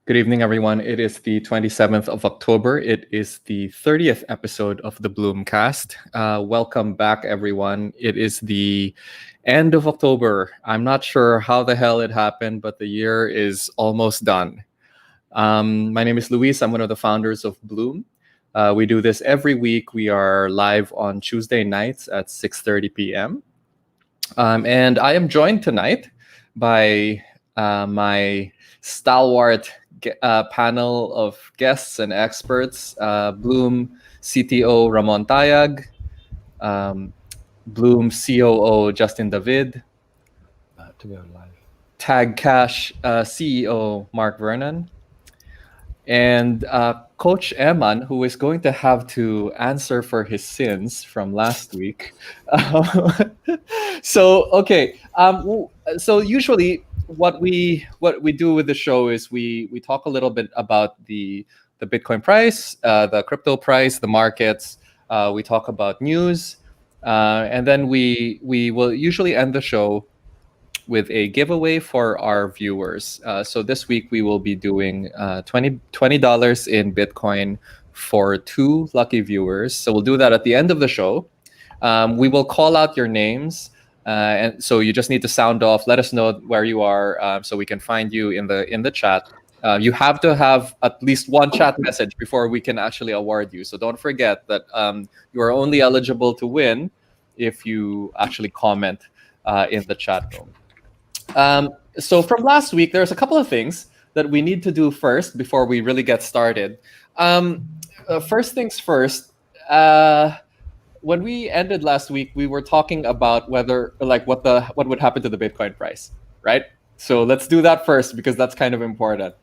Good evening, everyone. It is the 27th of October. It is the 30th episode of the BloomCast. Welcome back, everyone. It is the end of October. I'm not sure how the hell it happened, but the year is almost done. My name is Luis. I'm one of the founders of Bloom. We do this every week. We are live on Tuesday nights at 6:30 p.m. And I am joined tonight by my stalwart panel of guests and experts. Bloom CTO Ramon Tayag, Bloom COO Justin David, to go live. Tag Cash CEO Mark Vernon, and Coach Eman, who is going to have to answer for his sins from last week. So usually what we do with the show is we talk a little bit about the Bitcoin price, the crypto price, the markets. We talk about news, and then we will usually end the show with a giveaway for our viewers. So this week we will be doing $20 in Bitcoin for 2 lucky viewers. So we'll do that at the end of the show. We will call out your names, and so you just need to sound off. Let us know where you are, so we can find you in the chat. You have to have at least one chat message before we can actually award you. So don't forget that you are only eligible to win if you actually comment in the chat room. So from last week, there's a couple of things that we need to do first before we really get started. First things first, when we ended last week, we were talking about what would happen to the Bitcoin price, right? So let's do that first because that's kind of important.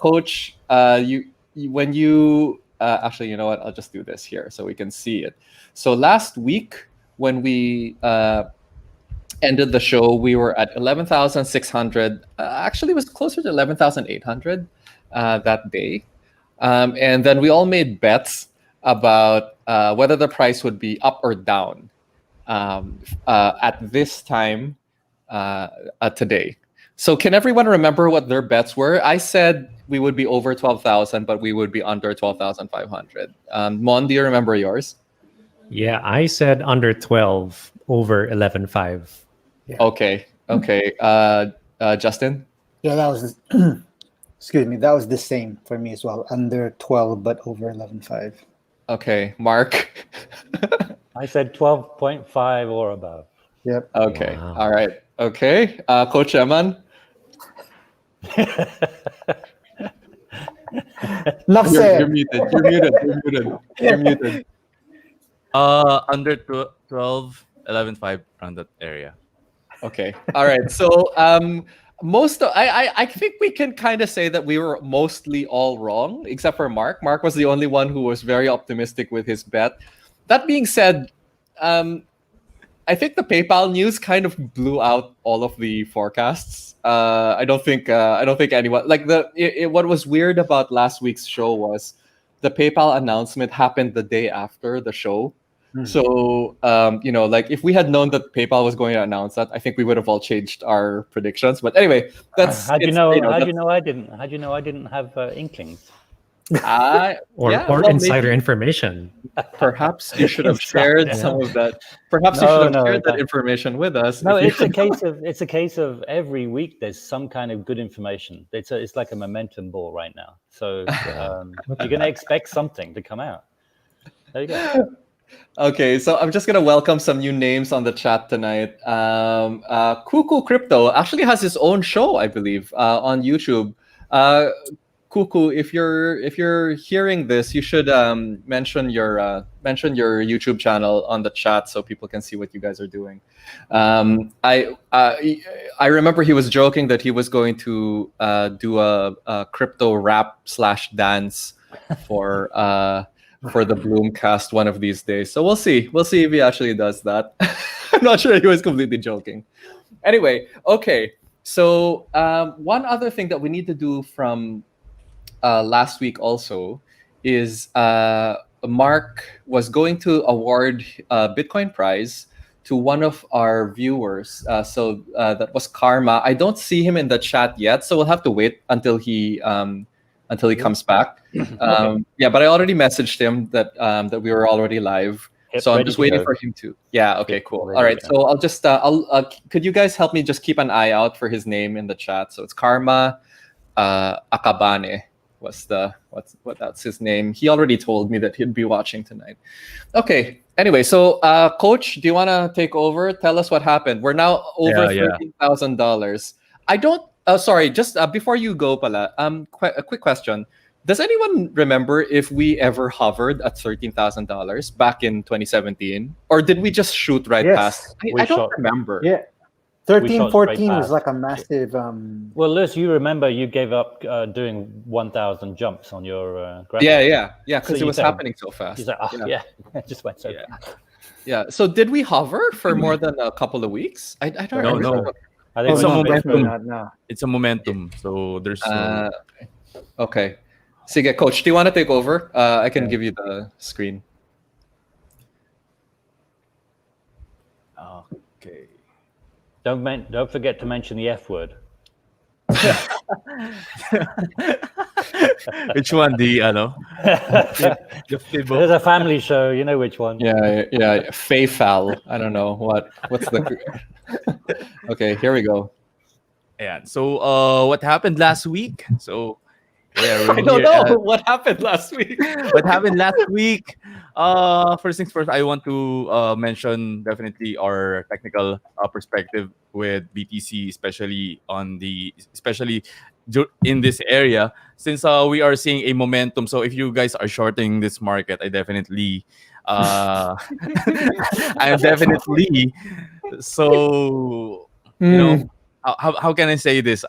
Coach, actually, you know what? I'll just do this here so we can see it. So last week when we ended the show, we were at 11,600. Actually, it was closer to 11,800 that day. And then we all made bets about whether the price would be up or down at this time today. So can everyone remember what their bets were? I said we would be over 12,000, but we would be under 12,500. Mon, do you remember yours? Yeah, I said under 12, over 11.5. Yeah. Okay. Justin? Yeah, that was excuse me, that was the same for me as well. Under 12 but over 11.5. Okay. Mark? I said 12.5 or above. Yep. Okay. Wow. All right. Okay. Coach Eman? Enough said. You're muted. Under 12, 11.5, around that area. Okay. All right. So I think we can kind of say that we were mostly all wrong, except for Mark. Mark was the only one who was very optimistic with his bet. That being said, I think the PayPal news kind of blew out all of the forecasts. I don't think anyone what was weird about last week's show was the PayPal announcement happened the day after the show. So, if we had known that PayPal was going to announce that, I think we would have all changed our predictions. But anyway, How'd you know I didn't have inklings? Or insider information. Perhaps you should have shared some of that. Perhaps you should have shared that information with us. No, it's a case of every week there's some kind of good information. It's like a momentum ball right now. So you're going to expect something to come out. There you go. Okay, so I'm just gonna welcome some new names on the chat tonight. Cuckoo Crypto actually has his own show, I believe, on YouTube. Cuckoo, if you're hearing this, you should mention your YouTube channel on the chat so people can see what you guys are doing. I remember he was joking that he was going to do a crypto rap / dance for the BloomCast one of these days. So we'll see if he actually does that. I'm not sure he was completely joking. Anyway, okay. So one other thing that we need to do from last week also is Mark was going to award a Bitcoin prize to one of our viewers. So that was Karma. I don't see him in the chat yet, so we'll have to wait until he comes back. Yeah, but I already messaged him that that we were already live. Yep, So I'm ready just to waiting go. for him to. Yeah. Okay. Yep, Cool. ready All right. to go. So I'll just. Could you guys help me just keep an eye out for his name in the chat? So it's Karma Akabane. That's his name. He already told me that he'd be watching tonight. Okay. Anyway, so Coach, do you want to take over? Tell us what happened. We're now over Yeah. $13,000. I don't. Sorry. Just before you go, pala. A quick question. Does anyone remember if we ever hovered at $13,000 back in 2017, or did we just shoot right Yes. past? We I don't shot- remember. Yeah. We 13, shot 14 straight was past. like a massive. Well, Liz, you remember you gave up doing 1,000 jumps on your graphic. Yeah. Because So it you was said- happening so fast. He's like, oh, yeah, it just went so Yeah. fast. Yeah. So did we hover for more than a couple of weeks? I don't No, remember. no. I think It's we're a not big momentum. for- No. It's a momentum. So there's no... Okay. Sige, Coach, do you want to take over? I can Yeah. give you the screen. Okay. Don't forget to mention the F word. Which one? The the There's Fibo. a family show, you know which one. Yeah. Fayfal. I don't know what's the. Okay, here we go. Yeah. So what happened last week? So yeah, we're I don't here know what happened last week. what happened last week. First things first, I want to mention definitely our technical perspective with BTC, especially in this area, since we are seeing a momentum. So if you guys are shorting this market, I definitely I'm definitely so how can I say this?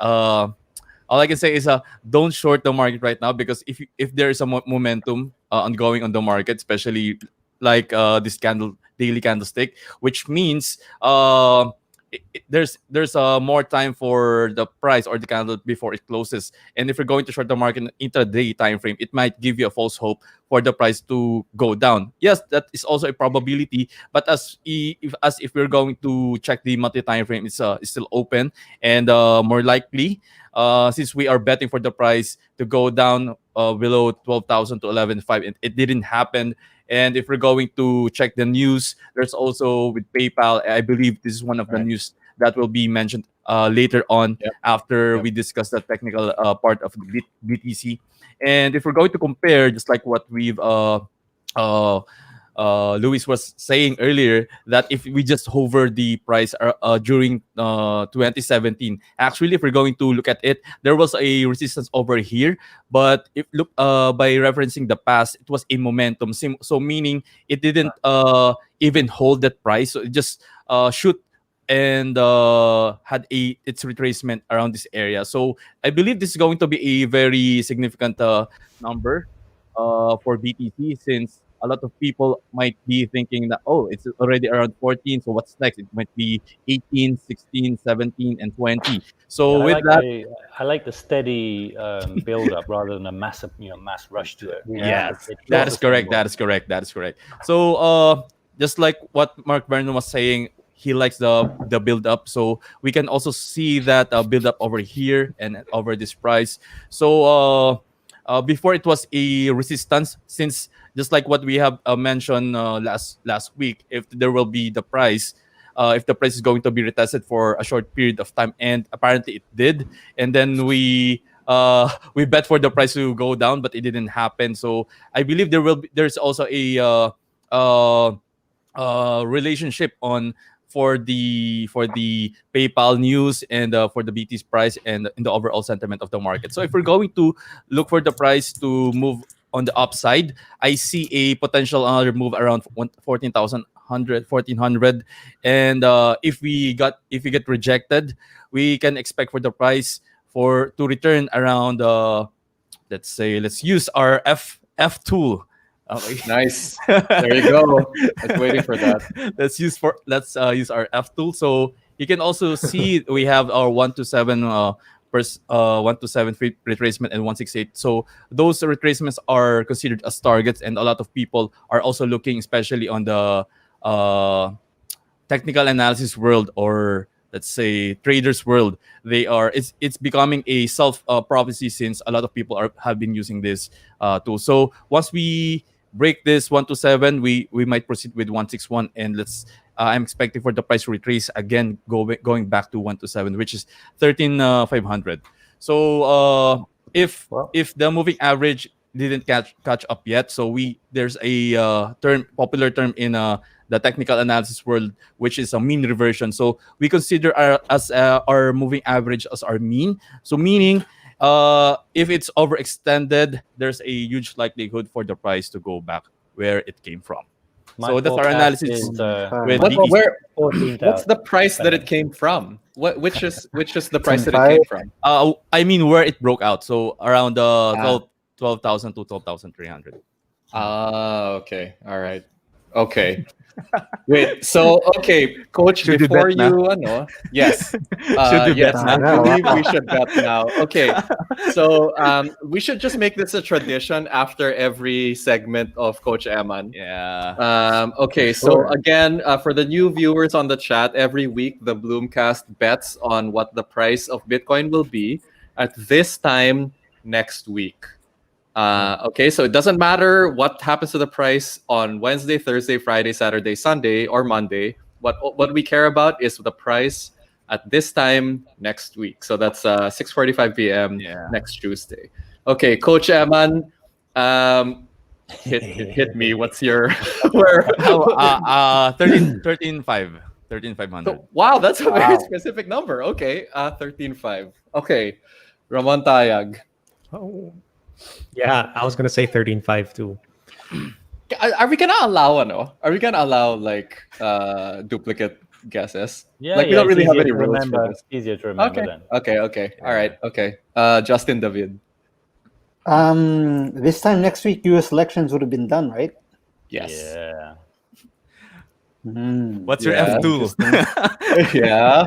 All I can say is don't short the market right now, because if there is a momentum ongoing on the market, especially like this daily candlestick, which means there's more time for the price or the candle before it closes. And if you're going to short the market in intraday time frame, it might give you a false hope for the price to go down. Yes, that is also a probability, but if we're going to check the monthly time frame, it's still open, and more likely, since we are betting for the price to go down below 12,000 to 11,500, and it didn't happen. And if we're going to check the news, there's also with PayPal, I believe this is one of the news that will be mentioned later on after we discuss the technical part of the BTC. And if we're going to compare, just like what Luis was saying earlier, that if we just hover the price during 2017, actually, if we're going to look at it, there was a resistance over here. But if look by referencing the past, it was a momentum. So meaning it didn't even hold that price. So it just shoot and had its retracement around this area. So I believe this is going to be a very significant number for BTC, since a lot of people might be thinking that, oh, it's already around 14, so what's next? It might be 18, 16, 17, and 20. So with that, I like the steady build up rather than a mass rush to it. yes, It that feels is correct. sustainable. That is correct. So just like what Mark Vernon was saying, he likes the build up. So we can also see that build up over here and over this price. So before it was a resistance, since just like what we have mentioned last week, if there will be the price, if the price is going to be retested for a short period of time, and apparently it did, and then we bet for the price to go down, but it didn't happen. So I believe there's also a relationship on for the PayPal news and for the BT's price and in the overall sentiment of the market. So if we're going to look for the price to move on the upside, I see a potential another move around 14,100, and if we get rejected, we can expect for the price to return around let's use our F tool. Nice. There you go. I was waiting for that. Let's use our F tool. So you can also see we have our 127 127 retracement and 168. So those retracements are considered as targets, and a lot of people are also looking, especially on the technical analysis world, or let's say traders world, it's becoming a self prophecy, since a lot of people have been using this tool. So once we break this 127, we might proceed with 161, and I'm expecting for the price to retrace again, going back to 127, which is 13,500. So if the moving average didn't catch up yet, so there's a popular term in the technical analysis world, which is a mean reversion. So we consider our moving average as our mean. So meaning, if it's overextended, there's a huge likelihood for the price to go back where it came from. So that's our analysis with what's the price that it came from? Which is the price that it came from? I mean where it broke out. So around 12,000 to 12,300. Okay. All right. Okay. Wait. So Coach, should before you yes, yes, I believe we should bet now. Okay. So we should just make this a tradition after every segment of Coach Eman. Yeah. Okay. So again, for the new viewers on the chat, every week the BloomCast bets on what the price of Bitcoin will be at this time next week. Okay, so it doesn't matter what happens to the price on Wednesday, Thursday, Friday, Saturday, Sunday, or Monday. What we care about is the price at this time next week. So that's 6:45 p.m. next Tuesday. Okay, Coach Eman, hit me. What's your 13,500. Wow, that's a very specific number. Okay, 13.5. Okay, Ramon Tayag. Oh. Yeah, I was gonna say 13.5 too. Are we gonna allow like duplicate guesses? Yeah, like we don't really have any rules for this. Easier to remember then. Okay. All right. Okay. Justin David. This time next week, U.S. elections would have been done, right? Yes. Yeah. What's your F2? Yeah.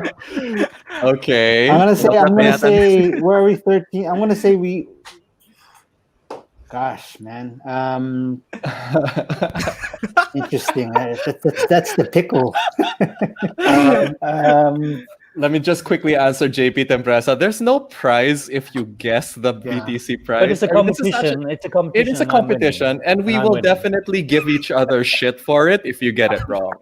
Okay. I'm gonna say. Where are we? 13. I'm gonna say we. Gosh, man. Interesting. That's the pickle. Let me just quickly answer JP Tempresa. There's no prize if you guess the BTC price. But it's a competition. It's a competition. It is a competition, and we will definitely give each other shit for it if you get it wrong.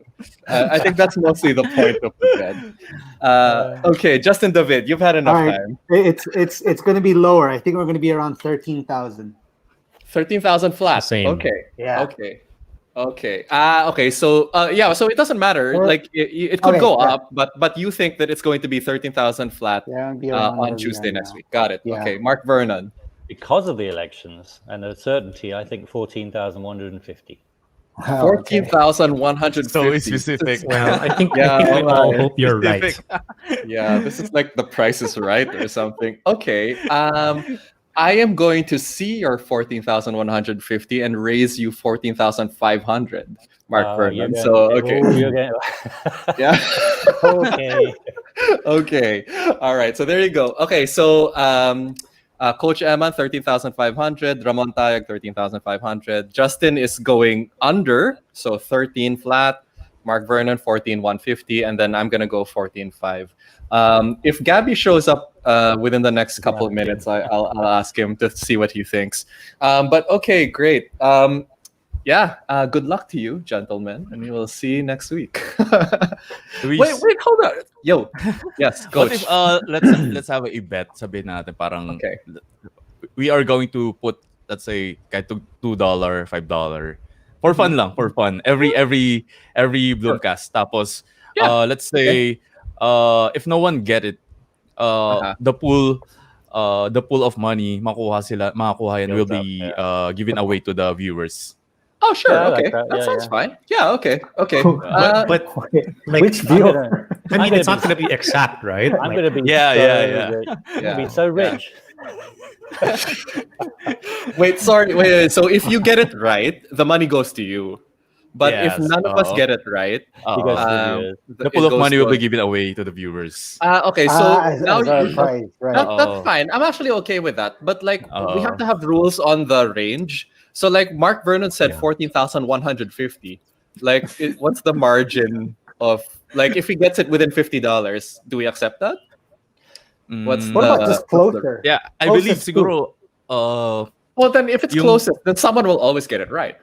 I think that's mostly the point of the bet. Okay, Justin David, you've had enough time. It's going to be lower. I think we're going to be around 13,000. 13,000 flat. Same. Okay. Yeah. Okay. Okay. So so it doesn't matter. Like it could go up, but you think that it's going to be 13,000 flat on Tuesday next week. Got it. Yeah. Okay. Mark Vernon. Because of the elections and the certainty, I think 14,150. 14,150. So specific. Well, I think we all hope you're right. Yeah, this is like the Price is Right or something. Okay. I am going to see your 14,150 and raise you 14,500, Mark Vernon. So okay. Yeah. Okay. Okay. All right. So there you go. Okay. So Coach Eman 13,500, Ramon Tayag 13,500. Justin is going under, so 13 flat. Mark Vernon 14,150, and then I'm gonna go 14.5. If Gabby shows up within the next couple of minutes, I'll ask him to see what he thinks. But okay, great. Good luck to you, gentlemen, and we will see you next week. Wait, hold on. Yo, yes, Coach. What if let's have a bet. Sabihin natin parang we are going to put, let's say, kahit $2, $5. For fun lang, for fun. Every BloomCast. Tapos, let's say, if no one get it, the pool of money makuha yan will be given away to the viewers. Oh, sure. Yeah, okay. like that sounds fine. Yeah, okay. But like, which deal? I mean, it's not going to be exact, right? I'm going to be be so rich. Wait. So if you get it right, the money goes to you. But if none of us get it right, the pool of money will be given away to the viewers. Okay, so now right. That's fine. I'm actually okay with that. But like, we have to have rules on the range. So like Mark Vernon said, 14,150. Like, what's the margin of like if he gets it within $50, do we accept that? What's Mm, What about the- just closer? yeah, I believe Closest to. siguro Well, then if it's Yung- closest, then someone will always get it right?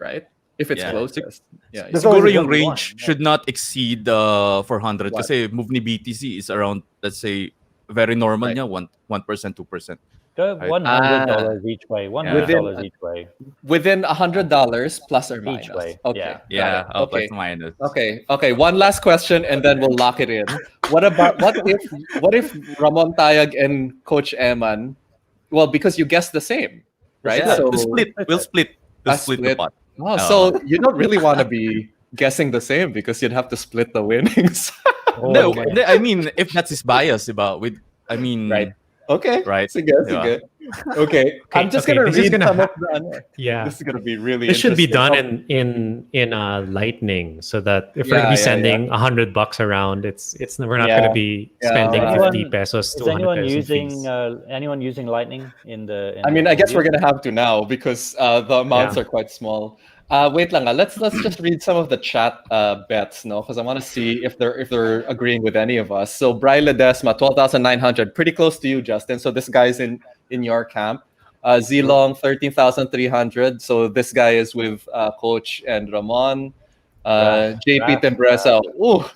If it's Yeah. closest. Yeah. There's siguro always yung gonna be range one, should not exceed 400 What? kasi move ni BTC is around, let's say, very normal Right. niya, 1%, 2%. Go Right. $100 each way. $100 each way. Within $100 plus or minus. Each way, Okay. yeah. got Yeah, it. Okay. plus minus. Okay. One last question, and then we'll lock it in. What if Ramon Tayag and Coach Eman? Well, because you guessed the same, right? Yeah. We'll split. We'll split. We'll A split the pot. Oh, so you don't really want to be guessing the same because you'd have to split the winnings. Oh, No, my- I mean, if that's his bias, diba, Right. Okay. Right. Sige. Yeah. Okay. I'm just okay, gonna this is read gonna some ha- of the. Yeah. This is gonna be really. This should be interesting. done in Lightning, so that if we're Yeah, gonna be yeah, sending $100 around, we're not Yeah. gonna be Yeah. spending Anyone- 50 pesos Is to 100 anyone pesos using fees. anyone using Lightning in the? I mean, I guess we're gonna have to now because the amounts Yeah. are quite small. Wait lang. Let's just read some of the chat bets, no, because I want to see if they're agreeing with any of us. So Bry Ledesma, 12,900, pretty close to you, Justin. So this guy's in your camp. Zilong, 13,300. So this guy is with Coach and Ramon. JP Raf, Tembresa,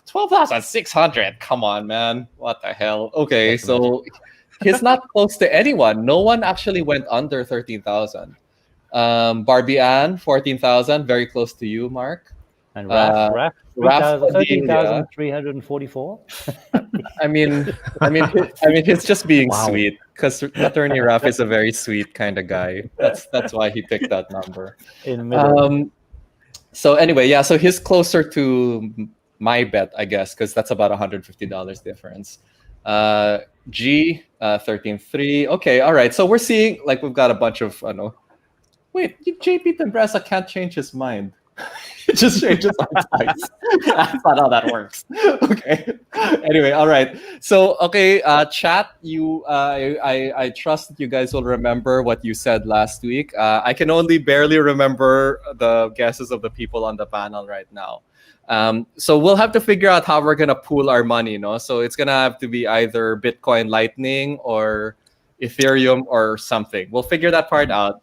12,600. Come on, man. What the hell? Okay, so he's not close to anyone. No one actually went under 13,000. Barbie Ann, 14,000, very close to you, Mark. And Raf 13,344. I mean, he's just being Wow. sweet because Attorney Raf is a very sweet kind of guy. That's why he picked that number. In the middle. So anyway, yeah, so he's closer to my bet, I guess, because that's about $150 difference. G, 13.3. Okay, all right. So we're seeing like we've got a bunch of wait, JP Tembresa can't change his mind. It just changes on twice. That's not how that works. Okay. Anyway, all right. So okay, chat. I trust that you guys will remember what you said last week. I can only barely remember the guesses of the people on the panel right now. So we'll have to figure out how we're gonna pool our money, no? So it's gonna have to be either Bitcoin Lightning or Ethereum or something. We'll figure that part out.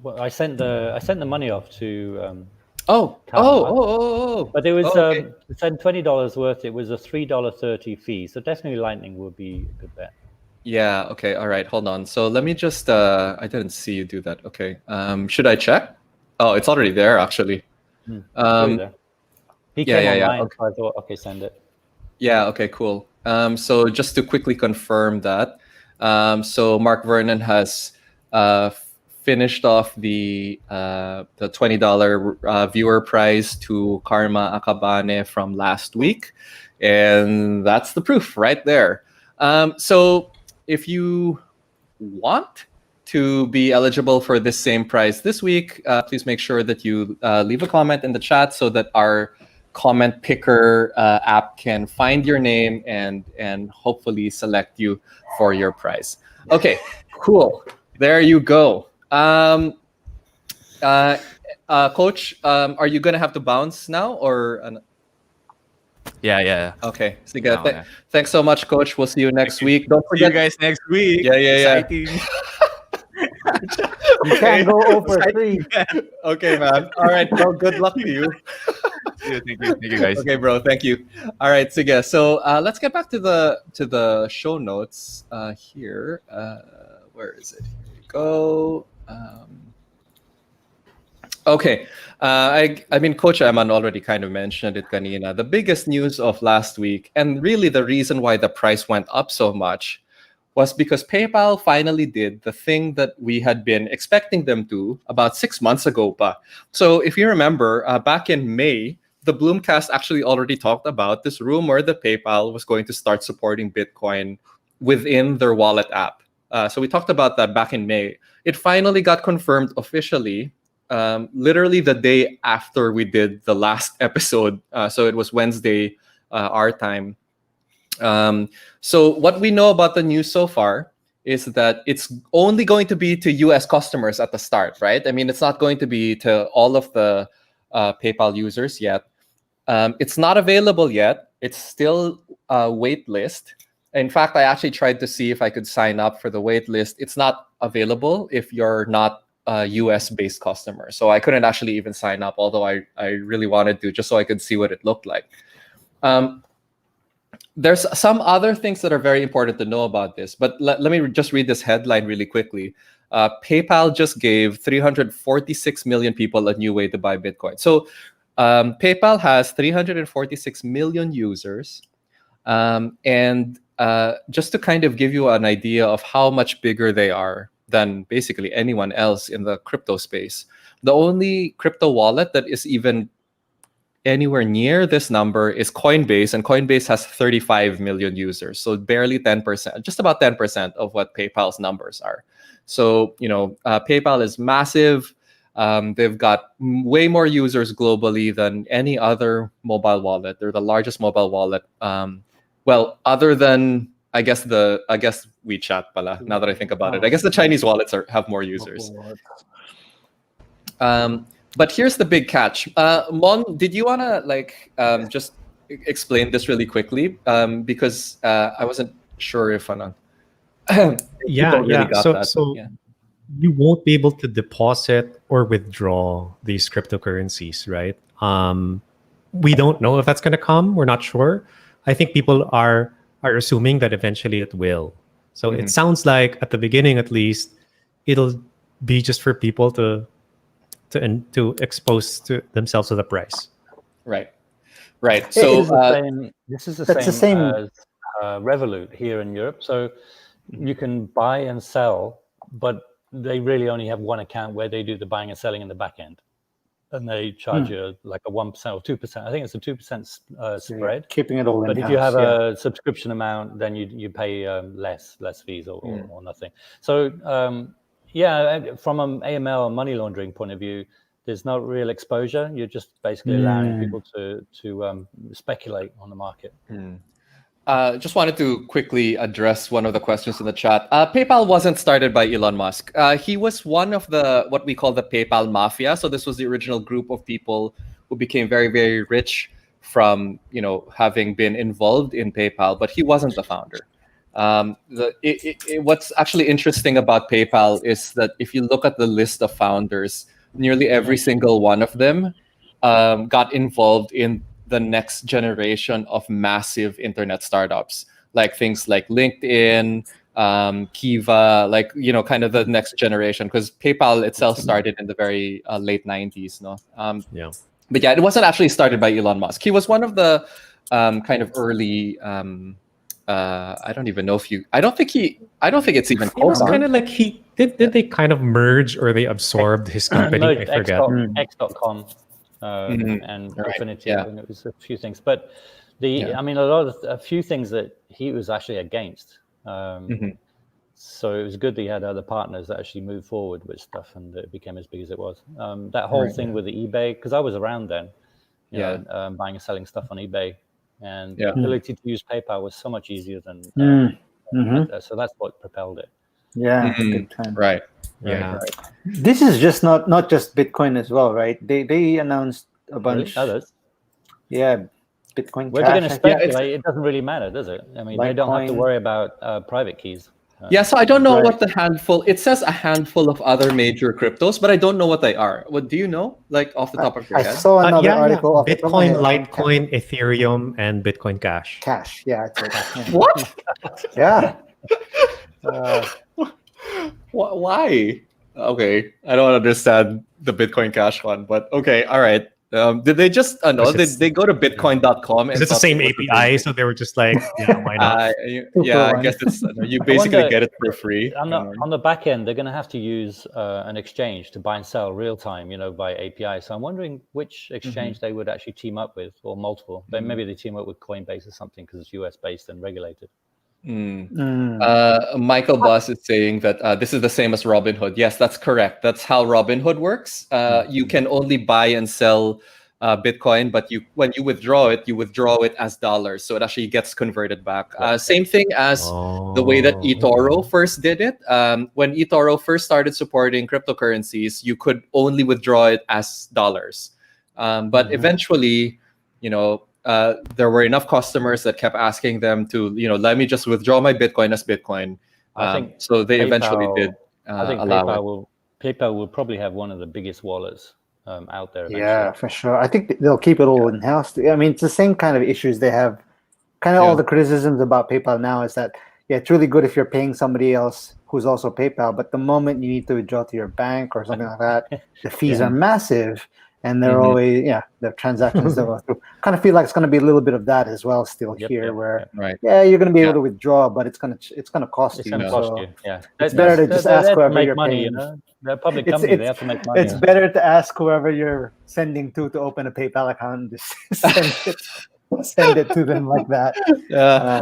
Well, I sent the money off to. Oh. But it was Okay. to send $20 worth. It was a $3.30 fee. So definitely Lightning would be a good bet. Yeah. Okay. All right. Hold on. So let me just. I didn't see you do that. Okay. Should I check? Oh, it's already there actually. He came yeah, online, okay. so I thought, okay, send it. Yeah. Okay. Cool. So just to quickly confirm that, so Mark Vernon has finished off the $20 viewer prize to Karma Akabane from last week, and that's the proof right there. So if you want to be eligible for this same prize this week, please make sure that you leave a comment in the chat so that our comment picker app can find your name and hopefully select you for your prize. Okay, cool. There you go. Coach, are you gonna have to bounce now or? Yeah. Okay. So Yeah. thanks so much, Coach. We'll see you next week. Don't See you forget. guys next week. Yeah. Exciting. You can't go over 3. Okay, man. All right. Well, good luck to you. Thank you guys. Okay, bro. Thank you. All right, sige. So let's get back to the show notes here. Where is it? Here we go. Okay. I mean, Coach Eman already kind of mentioned it kanina. The biggest news of last week, and really the reason why the price went up so much, was because PayPal finally did the thing that we had been expecting them to about 6 months ago. So if you remember, back in May, the BloomCast actually already talked about this rumor that PayPal was going to start supporting Bitcoin within their wallet app. So we talked about that back in May. It finally got confirmed officially, literally the day after we did the last episode. So it was Wednesday, our time. So what we know about the news so far is that it's only going to be to US customers at the start, right? I mean, it's not going to be to all of the PayPal users yet. It's not available yet. It's still wait list. In fact, I actually tried to see if I could sign up for the wait list. It's not available if you're not a US based customer. So I couldn't actually even sign up, although I really wanted to, just so I could see what it looked like. There's some other things that are very important to know about this, but let me just read this headline really quickly. PayPal just gave 346 million people a new way to buy Bitcoin. So PayPal has 346 million users. And just to kind of give you an idea of how much bigger they are than basically anyone else in the crypto space, the only crypto wallet that is even anywhere near this number is Coinbase, and Coinbase has 35 million users. So barely 10%, just about 10% of what PayPal's numbers are. So, PayPal is massive. They've got way more users globally than any other mobile wallet. They're the largest mobile wallet. Well, other than I guess WeChat, pala, now that I think about it. I guess the Chinese wallets have more users. But here's the big catch. Mon, did you want to just explain this really quickly? Because I wasn't sure if So you won't be able to deposit or withdraw these cryptocurrencies, right? We don't know if that's going to come. We're not sure. I think people are assuming that eventually it will. So it sounds like at the beginning, at least, it'll be just for people to expose themselves to the price. Right. So this is the same as Revolut here in Europe. So you can buy and sell, but they really only have one account where they do the buying and selling in the back end. And they charge you like a 1% or 2%. I think it's a 2% spread. Keeping it all in. But if you have a subscription amount, then you pay less fees or nothing. So from an AML and money laundering point of view, there's no real exposure. You're just basically allowing people to speculate on the market. Just wanted to quickly address one of the questions in the chat. PayPal wasn't started by Elon Musk. He was one of what we call the PayPal mafia. So this was the original group of people who became very, very rich from having been involved in PayPal, but he wasn't the founder. What's actually interesting about PayPal is that if you look at the list of founders, nearly every single one of them got involved in the next generation of massive internet startups, like things like LinkedIn, Kiva, kind of the next generation, because PayPal itself started in the very late 90s. But yeah, it wasn't actually started by Elon Musk. He was one of the kind of early. I don't even know I don't think it's even. It was kind of like did they kind of merge or they absorbed his company? I forget. X.com. And Infinity, and it was a few things, but a few things that he was actually against. So it was good that he had other partners that actually moved forward with stuff, and it became as big as it was. That whole thing with the eBay, because I was around then, buying and selling stuff on eBay, and the ability to use PayPal was so much easier than. So that's what propelled it. Yeah, big time. Right. Yeah. Right. This is just not just Bitcoin as well, right? They announced a bunch. Others. Yeah, Bitcoin We're Cash. going to speculate. It doesn't really matter, does it? I mean, they don't have to worry about private keys. So I don't know what the handful. It says a handful of other major cryptos, but I don't know what they are. What do you know? Like off the top of your head? I saw another article. Off Bitcoin, Litecoin, Ethereum, and Bitcoin Cash. Cash. Yeah. What? Yeah. Why? Okay, I don't understand the Bitcoin Cash one, but okay, all right. Did they just did they go to bitcoin.com? It's the same API, so they were just like, why not? I guess it's you basically get it for free. On the back end, they're going to have to use an exchange to buy and sell real time, by API. So I'm wondering which exchange they would actually team up with, or multiple. But maybe they team up with Coinbase or something because it's US based and regulated. Michael Boss is saying that this is the same as Robinhood. Yes, that's correct. That's how Robinhood works. You can only buy and sell Bitcoin, but when you withdraw it as dollars, so it actually gets converted back. Same thing as the way that eToro first did it. When eToro first started supporting cryptocurrencies, you could only withdraw it as dollars, but eventually there were enough customers that kept asking them to, let me just withdraw my Bitcoin as Bitcoin. I think so they eventually did I think allow PayPal will probably have one of the biggest wallets out there. Eventually. Yeah, for sure. I think they'll keep it all in house. I mean, it's the same kind of issues they have. Kind of all the criticisms about PayPal now is that it's really good if you're paying somebody else who's also PayPal, but the moment you need to withdraw to your bank or something like that, the fees are massive, and they're always the transactions that go through. Kind of feel like it's going to be a little bit of that as well still here, where you're going to be able to withdraw, but it's going to cost it's you. Going to cost you. Yeah, it's better to just ask whoever you're money. paying. They're a public company; they have to make money. It's better to ask whoever you're sending to open a PayPal account and just send it to them like that.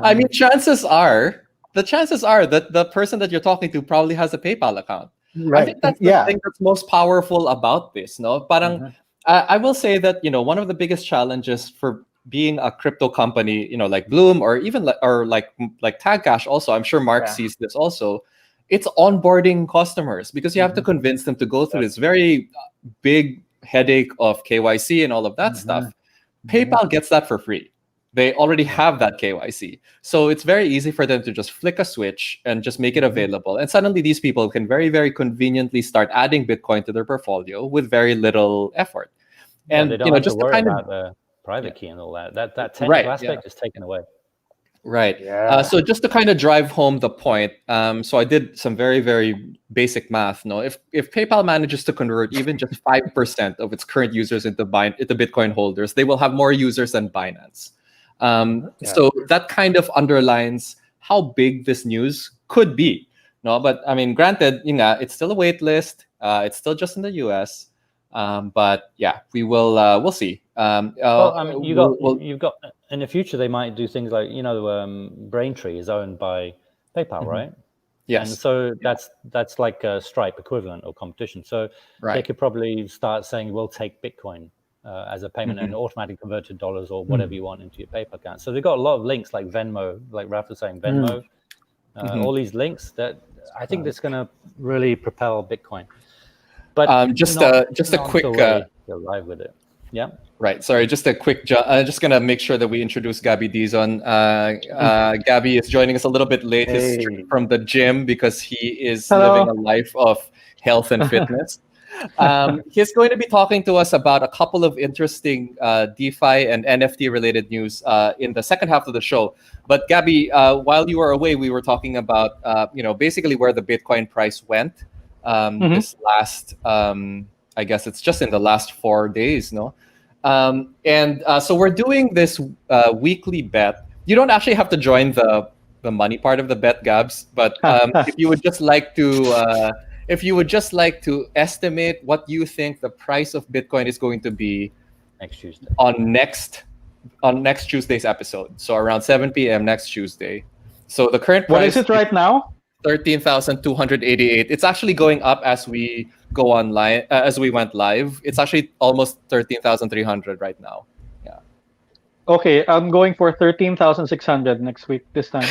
I mean, chances are that the person that you're talking to probably has a PayPal account. Right. I think that's the thing that's most powerful about this. No, parang I will say that one of the biggest challenges for being a crypto company, like Bloom or even like Tag Cash. Also, I'm sure Mark sees this also. It's onboarding customers because you have to convince them to go through this very big headache of KYC and all of that stuff. PayPal gets that for free. They already have that KYC. So it's very easy for them to just flick a switch and just make it available. And suddenly these people can very, very conveniently start adding Bitcoin to their portfolio with very little effort. And they don't have to worry about the private key and all that. That technical aspect is taken away. Right. Yeah. So just to kind of drive home the point, so I did some very, very basic math. If PayPal manages to convert even just 5% of its current users into Bitcoin holders, they will have more users than Binance. So that kind of underlines how big this news could be. But I mean, granted, it's still a wait list. It's still just in the US. But yeah, we'll see. Well, I mean, you've got in the future they might do things like Braintree is owned by PayPal, right? Yes. And so that's like a Stripe equivalent or competition. So they could probably start saying we'll take Bitcoin as a payment and automatically convert to dollars or whatever you want into your PayPal account. So they've got a lot of links like Venmo, like Ralph was saying, Venmo, all these links that I think that's going to really propel Bitcoin. But just a quick go live with it. Yeah. Right. Sorry. Just a quick. Just gonna make sure that we introduce Gabby Dizon. Gabby is joining us a little bit late. He's from the gym because he is living a life of health and fitness. He's going to be talking to us about a couple of interesting DeFi and NFT related news in the second half of the show. But Gabby, while you were away, we were talking about basically where the Bitcoin price went. This last, I guess it's just in the last 4 days, no? So we're doing this weekly bet. You don't actually have to join the money part of the bet, Gabs, but if you would just like to estimate what you think the price of Bitcoin is going to be next Tuesday on next Tuesday's episode, so around 7 p.m. next Tuesday. So the current price, what is it right now? 13,288. It's actually going up as we go online, as we went live. It's actually almost 13,300 right now. Yeah. Okay, I'm going for 13,600 next week this time.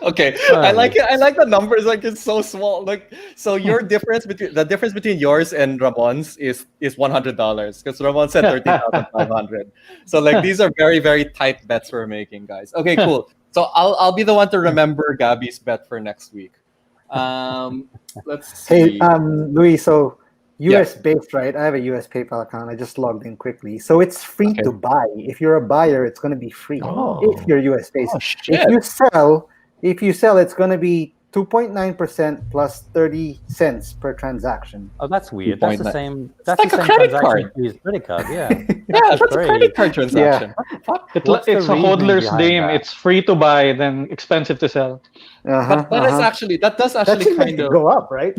Okay, I like it. I like the numbers. Like it's so small. Like so, the difference between yours and Ramon's is $100 because Ramon said 13,500. So like these are very, very tight bets we're making, guys. Okay, cool. So I'll be the one to remember Gabby's bet for next week. Let's see. Hey, Louis. So US based, right? I have a US PayPal account. I just logged in quickly. So it's free to buy. If you're a buyer, it's going to be free. If you're US based. If you sell, it's going to be 2.9% plus 30 cents per transaction. Oh, that's weird. That's the same. That's like the a same credit transaction card. as a credit card. Yeah. Yeah, that's a credit card transaction. It's a hodler's game. It's free to buy, then expensive to sell. But that does actually kind of go up, right?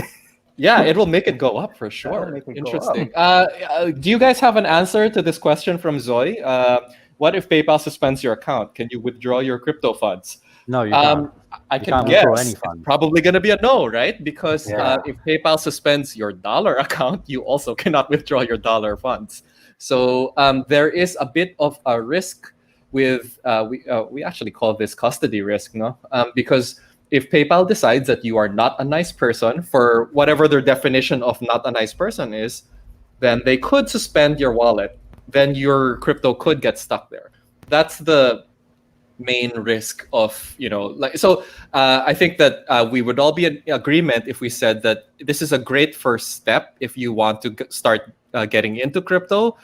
Yeah, it will make it go up for sure. Interesting. Do you guys have an answer to this question from Zoe? What if PayPal suspends your account? Can you withdraw your crypto funds? No, you can't. I can guess it's probably going to be a no, right? Because if PayPal suspends your dollar account, you also cannot withdraw your dollar funds. So there is a bit of a risk with, we actually call this custody risk, no? Because if PayPal decides that you are not a nice person, for whatever their definition of not a nice person is, then they could suspend your wallet. then your crypto could get stuck there. That's the main risk of, I think that we would all be in agreement if we said that this is a great first step if you want to start getting into crypto,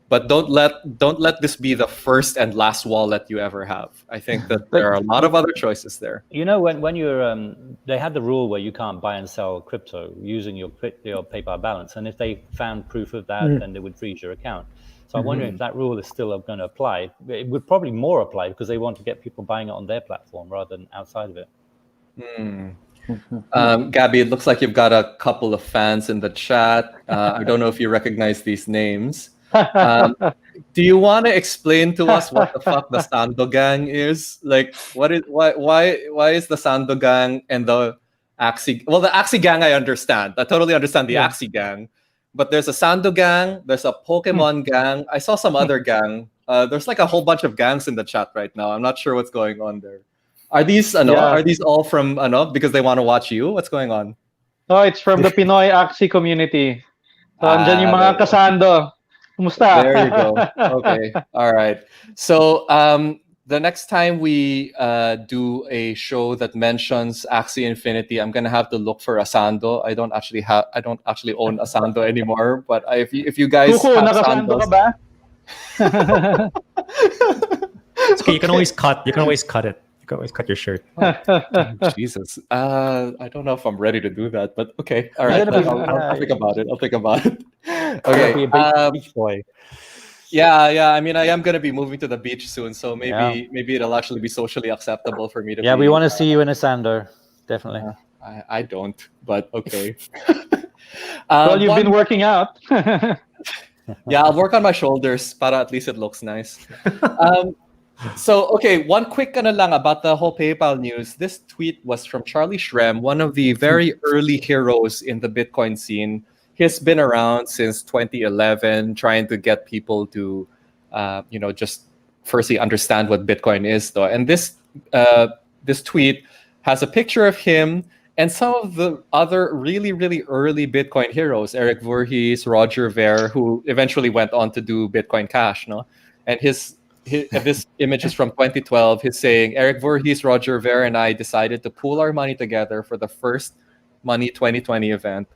but don't let this be the first and last wallet you ever have. I think that there are a lot of other choices there. When you're they had the rule where you can't buy and sell crypto using your PayPal balance, and if they found proof of that, then they would freeze your account. So I'm wondering if that rule is still going to apply. It would probably more apply because they want to get people buying it on their platform rather than outside of it. Gabby, it looks like you've got a couple of fans in the chat. I don't know if you recognize these names. Do you want to explain to us what the fuck the Sando Gang is? Like, why is the Sando Gang and the Axie? Well, the Axie Gang I understand. I totally understand the Axie Gang. But there's a Sando gang, there's a Pokemon gang. I saw some other gang. There's like a whole bunch of gangs in the chat right now. I'm not sure what's going on there. Are these all from because they want to watch you? What's going on? Oh, it's from the Pinoy Axie community. So, andyan yung mga kasando. Kumusta? There you go. Okay. All right. So, the next time we do a show that mentions Axie Infinity, I'm gonna have to look for a Sando. I don't actually own a Sando anymore. But if you guys have nakasando ka ba? It's okay, you can always cut it. You can always cut your shirt. Jesus, I don't know if I'm ready to do that, but okay. All right, I'll think about it. Okay, Beach boy. Yeah. I mean, I am gonna be moving to the beach soon, so maybe it'll actually be socially acceptable for me to. Yeah, we want to see you in a Sando, definitely. I don't, but okay. Well, you've been working out. Yeah, I'll work on my shoulders, para at least it looks nice. So, okay, one quick lang about the whole PayPal news. This tweet was from Charlie Shrem, one of the very early heroes in the Bitcoin scene. He's been around since 2011, trying to get people to, just firstly understand what Bitcoin is, though. And this tweet has a picture of him and some of the other really, really early Bitcoin heroes, Eric Voorhees, Roger Ver, who eventually went on to do Bitcoin Cash, no? And this image is from 2012. He's saying, Eric Voorhees, Roger Ver, and I decided to pool our money together for the first Money 2020 event.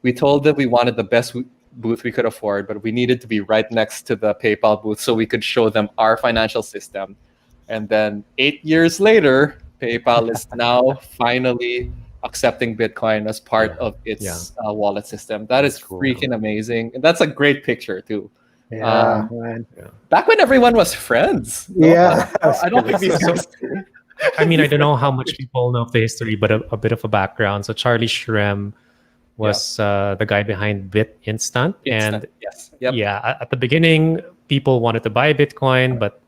We told them we wanted the best booth we could afford, but we needed to be right next to the PayPal booth so we could show them our financial system. And then 8 years later, PayPal is now finally accepting Bitcoin as part of its wallet system. That is freaking amazing. And that's a great picture too. Yeah, man. Back when everyone was friends. Yeah. I don't think these things. I mean, I don't know how much people know of the history, but a bit of a background. So Charlie Shrem was the guy behind BitInstant. And at the beginning, people wanted to buy Bitcoin, but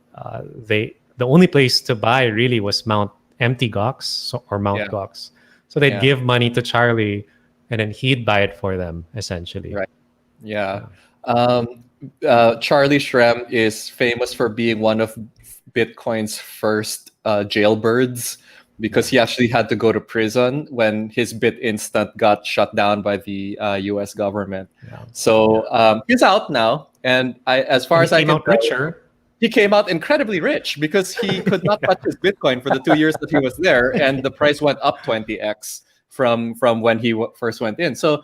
the only place to buy really was Mount Gox or Mount Gox. So they'd give money to Charlie, and then he'd buy it for them, essentially. Right. Yeah. Charlie Shrem is famous for being one of Bitcoin's first jailbirds, because he actually had to go to prison when his BitInstant got shut down by the U.S. government. So he's out now, and as far as I can tell, richer. He came out incredibly rich because he could not touch his Bitcoin for the 2 years that he was there, and the price went up 20x from when he first went in. So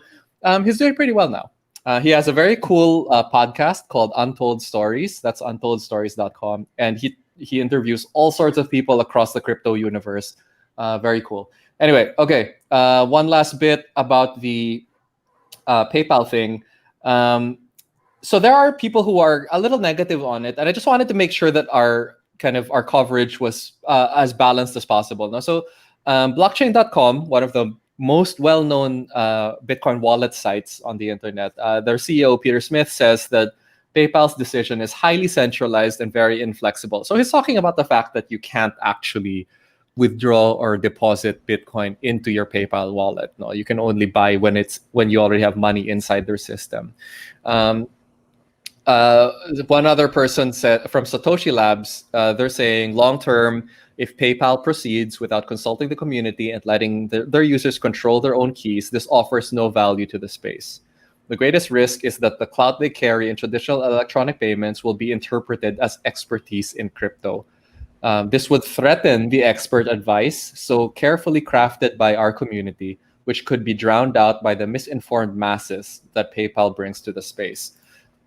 he's doing pretty well now. He has a very cool podcast called Untold Stories. That's untoldstories.com, and he interviews all sorts of people across the crypto universe. Very cool. Anyway, okay. One last bit about the PayPal thing. So there are people who are a little negative on it, and I just wanted to make sure that our coverage was as balanced as possible. Now, so blockchain.com, one of the most well-known Bitcoin wallet sites on the internet, their CEO Peter Smith says that PayPal's decision is highly centralized and very inflexible. So he's talking about the fact that you can't actually withdraw or deposit Bitcoin into your PayPal wallet. No, you can only buy when you already have money inside their system. One other person said from Satoshi Labs, they're saying long-term, if PayPal proceeds without consulting the community and letting their users control their own keys, this offers no value to the space. The greatest risk is that the clout they carry in traditional electronic payments will be interpreted as expertise in crypto. This would threaten the expert advice, so carefully crafted by our community, which could be drowned out by the misinformed masses that PayPal brings to the space.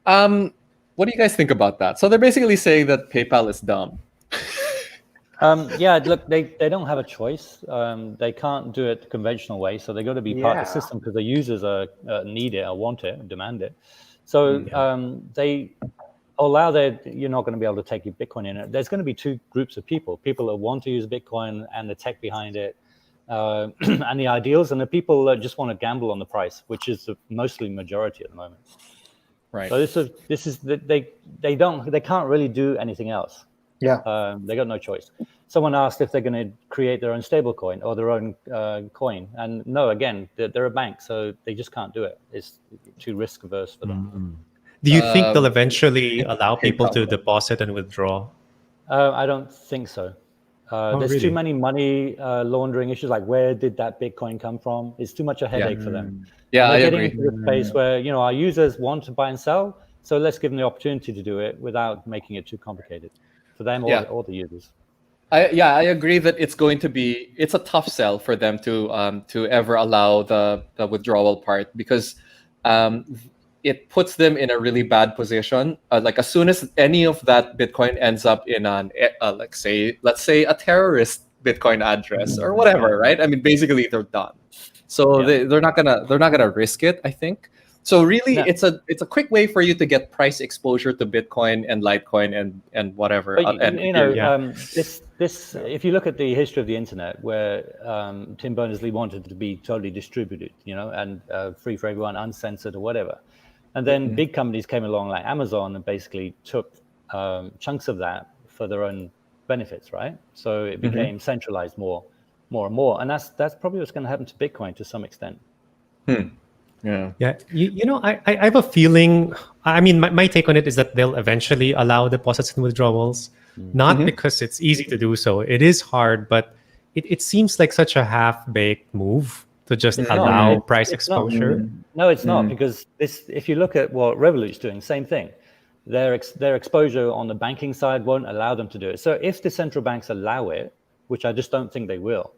What do you guys think about that? So they're basically saying that PayPal is dumb. Yeah, look, they don't have a choice. They can't do it the conventional way, so they got to be part of the system because the users need it or want it, demand it. So they allow that you're not going to be able to take your Bitcoin in it. There's going to be two groups of people that want to use Bitcoin and the tech behind it and the ideals, and the people that just want to gamble on the price, which is the mostly majority at the moment. Right. So this is they can't really do anything else. Yeah. They got no choice. Someone asked if they're going to create their own stable coin or their own coin. And no, again, they're a bank, so they just can't do it. It's too risk averse for them. Mm-hmm. Do you think they'll eventually allow people to deposit and withdraw? I don't think so. There's really? too many money laundering issues, like where did that Bitcoin come from? It's too much a headache for them. Yeah, they're I getting agree. into the space where our users want to buy and sell, so let's give them the opportunity to do it without making it too complicated for them or the users. I agree that it's a tough sell for them to ever allow the withdrawal part, because it puts them in a really bad position. Like as soon as any of that Bitcoin ends up in let's say a terrorist Bitcoin address or whatever, right? I mean, basically they're done. So they're not gonna risk it, I think. So really, it's a quick way for you to get price exposure to Bitcoin and Litecoin and whatever. This if you look at the history of the internet, where Tim Berners-Lee wanted to be totally distributed, and free for everyone, uncensored or whatever, and then big companies came along like Amazon and basically took chunks of that for their own benefits, right? So it became centralized more and more, and that's probably what's going to happen to Bitcoin to some extent. Yeah. I have a feeling. I mean, my take on it is that they'll eventually allow deposits and withdrawals, not because it's easy to do so. It is hard, but it seems like such a half-baked move to just allow price exposure. No, it's not, because if you look at what Revolut's doing, same thing. Their exposure on the banking side won't allow them to do it. So if the central banks allow it, which I just don't think they will.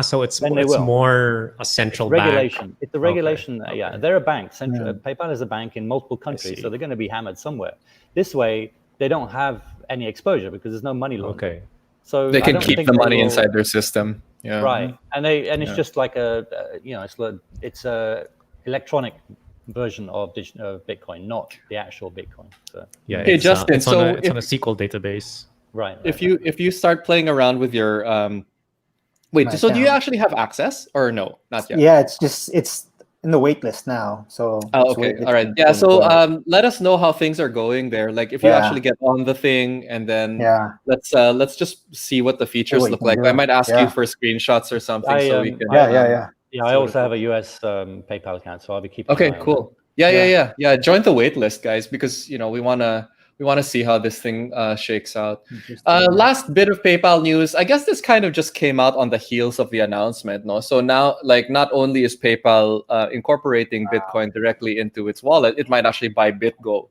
So it's more a central regulation. bank. It's the regulation. Okay. Yeah, they're a bank. PayPal is a bank in multiple countries, so they're going to be hammered somewhere. This way, they don't have any exposure because there's no money laundering. Okay. So they can keep the money inside their system. Yeah. Right, and it's just like it's a electronic version of Bitcoin, not the actual Bitcoin. So. Yeah. Hey, Justin. It's on a SQL database. Right. If you start playing around with your Wait, so do you actually have access or no? Not yet. Yeah, it's in the wait list now. So okay, all right. Yeah, so let us know how things are going there. Like if you actually get on the thing, and then let's just see what the features look like. I might ask you for screenshots or something so we can. Yeah. I also have a US PayPal account, so I'll be keeping. Okay, cool. Yeah. Join the wait list, guys, because we want to see how this thing shakes out. Last bit of PayPal news. I guess this kind of just came out on the heels of the announcement. No, so now not only is PayPal incorporating Bitcoin directly into its wallet, it might actually buy BitGo.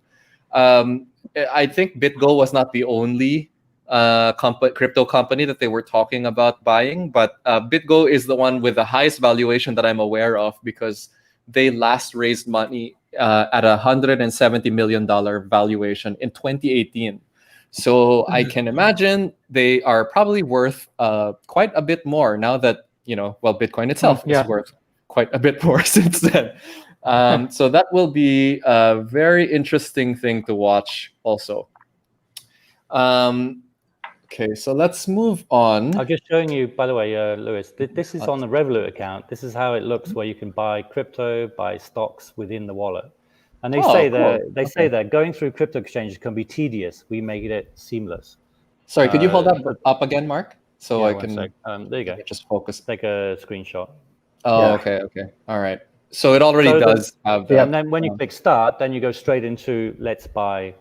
I think BitGo was not the only crypto company that they were talking about buying, but BitGo is the one with the highest valuation that I'm aware of, because they last raised money at $170 million valuation in 2018. So I can imagine they are probably worth quite a bit more now that, Bitcoin itself is worth quite a bit more since then. So that will be a very interesting thing to watch also. Okay, so let's move on. I'm just showing you, by the way, Lewis, this is on the Revolut account. This is how it looks, where you can buy crypto, buy stocks within the wallet. And they say that going through crypto exchanges can be tedious. We make it seamless. Sorry, could you hold that up again, Mark? So I can there you go. Just focus. Take a screenshot. Oh, okay. All right. So it already does have that. And then when you click start, then you go straight into let's buy.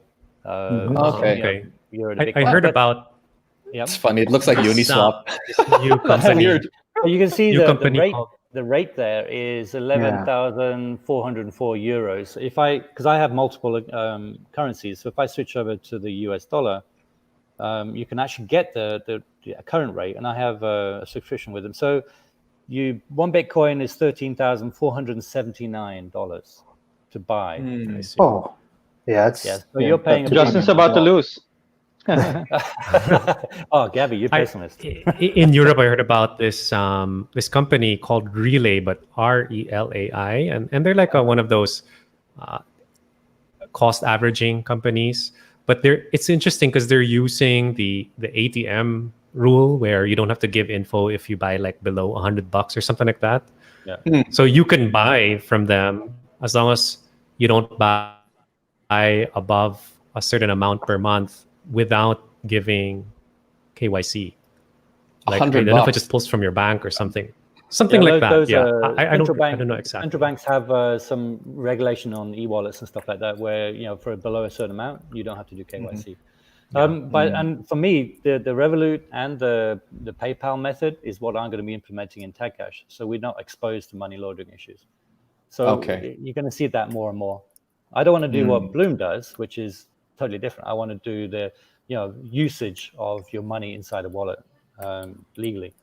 Okay. I heard about. It's funny. It looks like Uniswap. This new company. You can see the rate. the rate there is 11,404 euros. Because I have multiple currencies, so if I switch over to the US dollar, you can actually get the current rate, and I have a subscription with them. So one Bitcoin is $13,479 to buy. I see. Oh, yeah, it's So you're paying. Justin's about to lose. Oh, Gabby, you're pessimist. In Europe, I heard about this this company called Relay, but RELAI, and they're like one of those cost averaging companies. But it's interesting because they're using the ATM rule where you don't have to give info if you buy like below $100 or something like that. Yeah. So you can buy from them as long as you don't buy above a certain amount per month without giving KYC. Like, I don't know if it just pulls from your bank or something like that. I don't know exactly. Central banks have some regulation on e-wallets and stuff like that, where for below a certain amount, you don't have to do KYC. And for me, the Revolut and the PayPal method is what I'm going to be implementing in TagCash, so we're not exposed to money laundering issues. So you're going to see that more and more. I don't want to do what Bloom does, which is totally different. I want to do the usage of your money inside a wallet legally.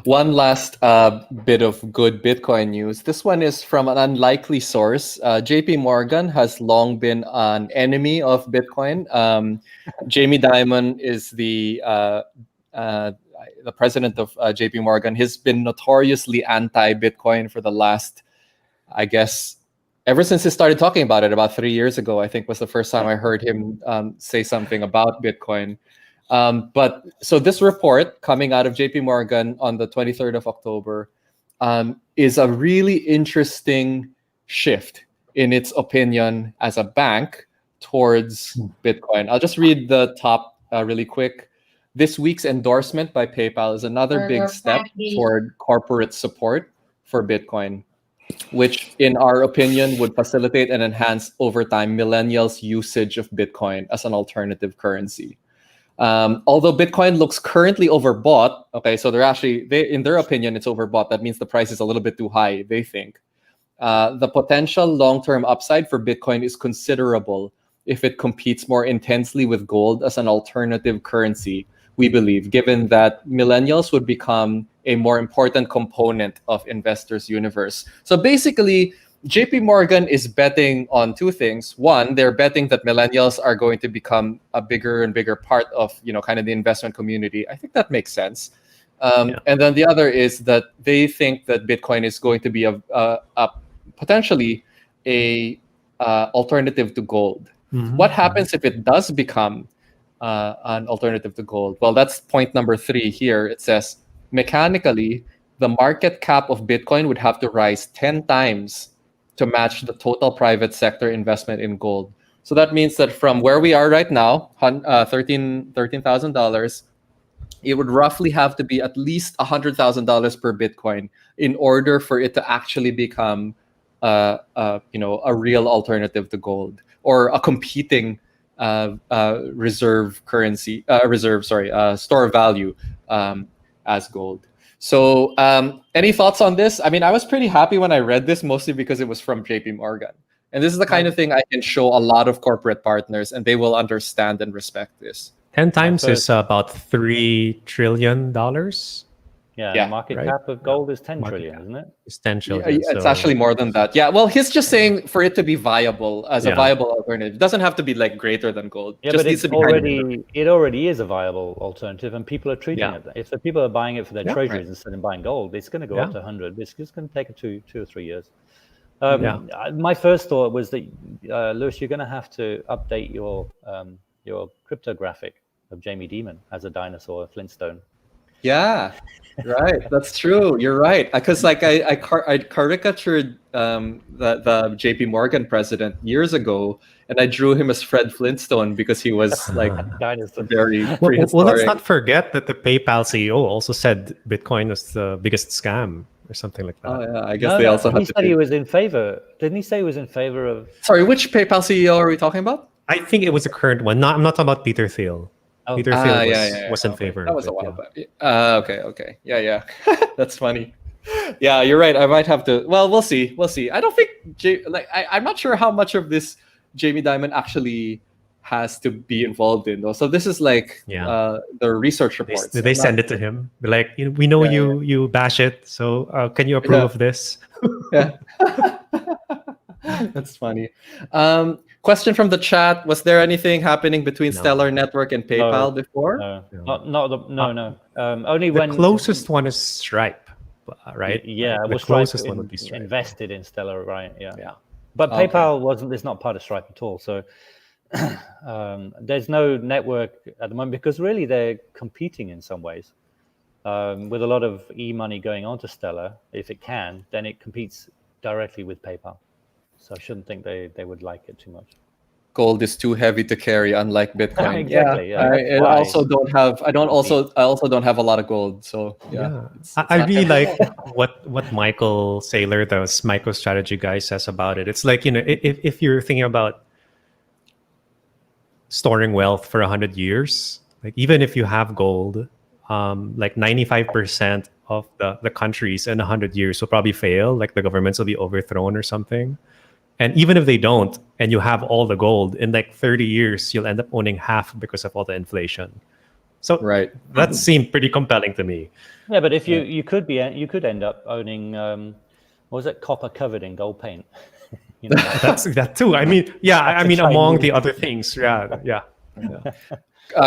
One last bit of good Bitcoin news. This one is from an unlikely source. JP Morgan has long been an enemy of Bitcoin. Jamie Dimon is the president of JP Morgan. He's been notoriously anti-Bitcoin for the last, I guess, ever since he started talking about it about 3 years ago. I think was the first time I heard him say something about Bitcoin. But so this report coming out of JP Morgan on the 23rd of October is a really interesting shift in its opinion as a bank towards Bitcoin. I'll just read the top really quick. This week's endorsement by PayPal is another big step toward corporate support for Bitcoin, which in our opinion would facilitate and enhance over time millennials' usage of Bitcoin as an alternative currency. Although Bitcoin looks currently overbought, so they in their opinion it's overbought. That means the price is a little bit too high, they think. The potential long-term upside for Bitcoin is considerable if it competes more intensely with gold as an alternative currency, we believe, given that millennials would become a more important component of investors' universe. So basically, JP Morgan is betting on two things. One, they're betting that millennials are going to become a bigger and bigger part of, kind of the investment community. I think that makes sense. And then the other is that they think that Bitcoin is going to be a potentially a alternative to gold. What happens if it does become an alternative to gold? Well, that's point number 3 here. It says, mechanically, the market cap of Bitcoin would have to rise 10 times to match the total private sector investment in gold. So that means that from where we are right now, $13,000, it would roughly have to be at least $100,000 per Bitcoin in order for it to actually become a real alternative to gold, or a competing store value as gold. So any thoughts on this? I mean, I was pretty happy when I read this, mostly because it was from JP Morgan. And this is the kind of thing I can show a lot of corporate partners, and they will understand and respect this. 10 times is about $3 trillion. Yeah, the market cap of gold is 10 trillion, isn't it? It's 10 trillion. It's actually more than that. Yeah, well, he's just saying for it to be viable as a viable alternative. It doesn't have to be like greater than gold. Yeah, but it already is a viable alternative, and people are treating it. If the people are buying it for their treasuries instead of buying gold, it's going to go up to 100. It's just going to take 2 or 3 years. My first thought was that, Lewis, you're going to have to update your cryptographic of Jamie Dimon as a dinosaur, a Flintstone. Yeah, right. That's true. You're right. Because I caricatured the JP Morgan president years ago, and I drew him as Fred Flintstone because he was like very prehistoric. Well, let's not forget that the PayPal CEO also said Bitcoin was the biggest scam or something like that. Oh yeah, I guess they also had he said he was in favor. Didn't he say he was in favor of? Sorry, which PayPal CEO are we talking about? I think it was the current one. I'm not talking about Peter Thiel. Oh. Peter Thiel yeah. was in Okay. favor. That was of a it, while yeah. back. Okay. Yeah. That's funny. Yeah, you're right. I might have to. Well, we'll see. I don't think I'm not sure how much of this Jamie Dimon actually has to be involved in though. So this is like Yeah. the research Did reports. they send it to him? They're like, we know you bash it, so can you approve of this? Yeah. That's funny. Question from the chat: was there anything happening between No. Stellar Network and PayPal before? No. Only The when closest one is Stripe, right? Yeah, the well, closest Stripe one would be Stripe. invested in Stellar, right? Yeah. Yeah. But Okay. PayPal wasn't. It's not part of Stripe at all. So there's no network at the moment because really they're competing in some ways. With a lot of e-money going on to Stellar, if it can, then it competes directly with PayPal. So I shouldn't think they would like it too much. Gold is too heavy to carry, unlike Bitcoin. Exactly. Yeah. I also don't have. I also don't have a lot of gold. So yeah. I really like what Michael Saylor, the MicroStrategy guy, says about it. It's like, if you're thinking about storing wealth for 100 years, like even if you have gold, like 95% of the countries in 100 years will probably fail. Like the governments will be overthrown or something. And even if they don't, and you have all the gold, in like 30 years, you'll end up owning half because of all the inflation. So that seemed pretty compelling to me. Yeah, but if you could end up owning, what was it, copper covered in gold paint? That's that too. I mean, among the other things, yeah.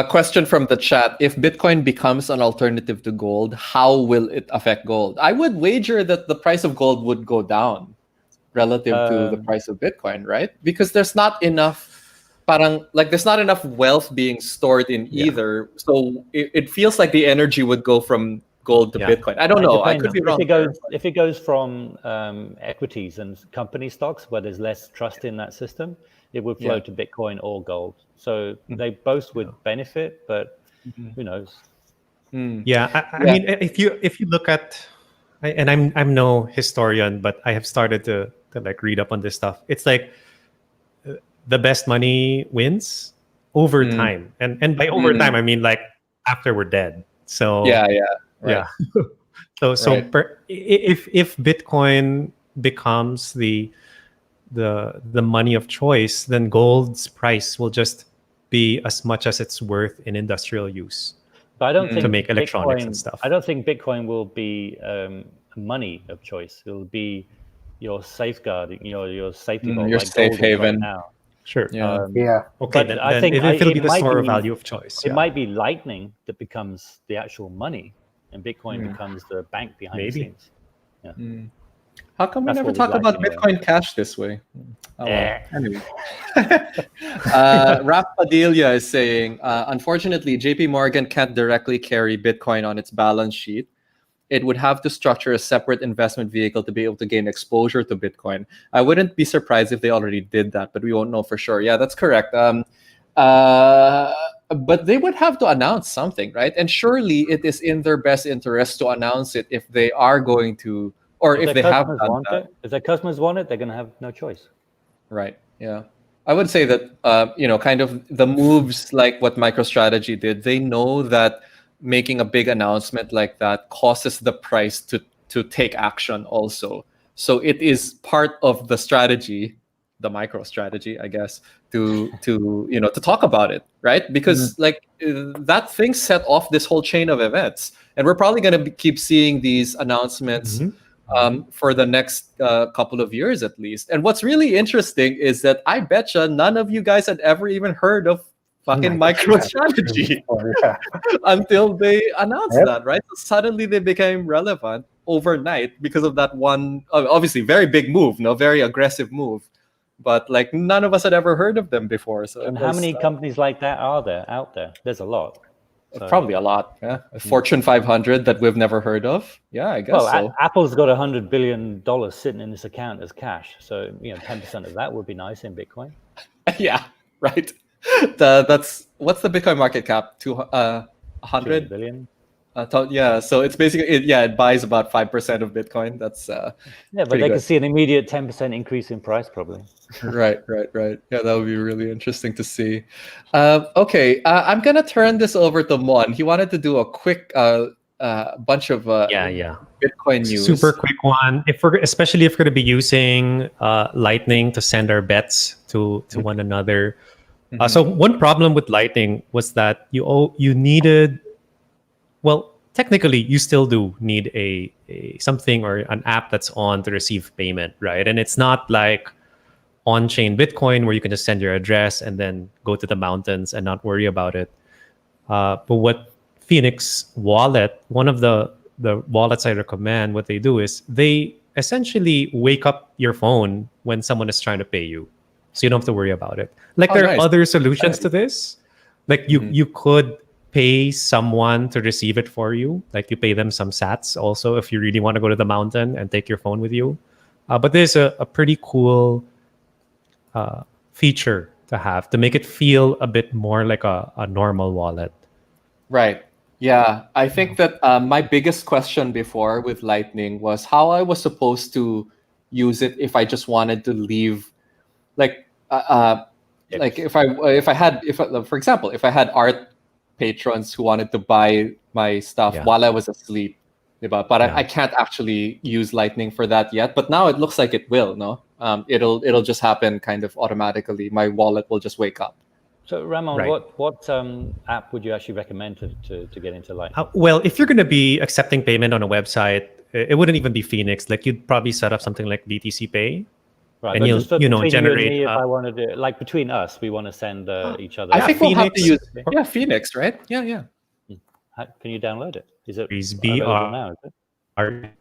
Question from the chat: if Bitcoin becomes an alternative to gold, how will it affect gold? I would wager that the price of gold would go down relative to the price of Bitcoin, right? Because there's not enough, there's not enough wealth being stored in either. So it feels like the energy would go from gold to Bitcoin. I don't know. I could be wrong. If it goes from equities and company stocks where there's less trust in that system, it would flow to Bitcoin or gold. So they both would benefit, but who knows? Yeah, I mean, if you look at, and I'm no historian, but I have started to like read up on this stuff. It's like the best money wins over time, and by over time I mean like after we're dead. So right. So if Bitcoin becomes the money of choice, then gold's price will just be as much as it's worth in industrial use. But I don't think to make electronics and stuff. I don't think Bitcoin will be money of choice. It'll be your safeguard, your safety vault, your like safe haven. Right now. Sure. Okay. But I think it'll be the store of value of choice. It might be Lightning that becomes the actual money, and Bitcoin becomes the bank behind the scenes. Yeah. How come we never talk about Bitcoin Cash this way? Anyway. Raf Padilla is saying, unfortunately, JP Morgan can't directly carry Bitcoin on its balance sheet. It would have to structure a separate investment vehicle to be able to gain exposure to Bitcoin. I wouldn't be surprised if they already did that, but we won't know for sure. Yeah, that's correct. But they would have to announce something, right? And surely it is in their best interest to announce it if they are going to, or if they have done that. If their customers want it, they're going to have no choice. Right. Yeah. I would say that, kind of the moves like what MicroStrategy did, they know that making a big announcement like that causes the price to take action also. So it is part of the strategy, the MicroStrategy, I guess, to talk about it, right? Because that thing set off this whole chain of events, and we're probably going to keep seeing these announcements for the next couple of years at least. And what's really interesting is that I betcha none of you guys had ever even heard of fucking MicroStrategy until they announced that, right? So suddenly they became relevant overnight because of that one, obviously very big move, very aggressive move. But like none of us had ever heard of them before. So and how many companies like that are there out there? There's a lot. So. Probably a lot. Yeah, Fortune 500 that we've never heard of. Yeah, I guess. Well, so. Apple's got $100 billion sitting in this account as cash. So 10% of that would be nice in Bitcoin. Yeah, right. That's what's the Bitcoin market cap? 100 billion. Yeah, so it's basically it buys about 5% of Bitcoin. That's yeah, but pretty they good. could see an immediate 10% increase in price probably. Right. Yeah, that would be really interesting to see. Okay, I'm gonna turn this over to Mon. He wanted to do a quick bunch of Bitcoin news. Super quick one. Especially if we're going to be using Lightning to send our bets to one another. So one problem with Lightning was that you needed, well, technically you still do need a something or an app that's on to receive payment, right? And it's not like on-chain Bitcoin where you can just send your address and then go to the mountains and not worry about it. But what Phoenix Wallet, one of the wallets I recommend, what they do is they essentially wake up your phone when someone is trying to pay you, so you don't have to worry about it. Like there are other solutions to this. Like you could pay someone to receive it for you. Like you pay them some sats also if you really want to go to the mountain and take your phone with you. But there's a pretty cool feature to have to make it feel a bit more like a normal wallet. Right. Yeah, I think that my biggest question before with Lightning was how I was supposed to use it if I just wanted to leave, like for example, if I had art patrons who wanted to buy my stuff while I was asleep, but I can't actually use Lightning for that yet. But now it looks like it will. No, it'll just happen kind of automatically. My wallet will just wake up. So Ramon, what app would you actually recommend to get into Lightning? Well, if you're going to be accepting payment on a website, it wouldn't even be Phoenix. Like you'd probably set up something like BTC Pay, right? And you'll generate. You and me, if I want to do it, like between us, we want to send each other. I think we'll have to use Phoenix, right? Yeah. Can you download it? Is it BR now? Is it?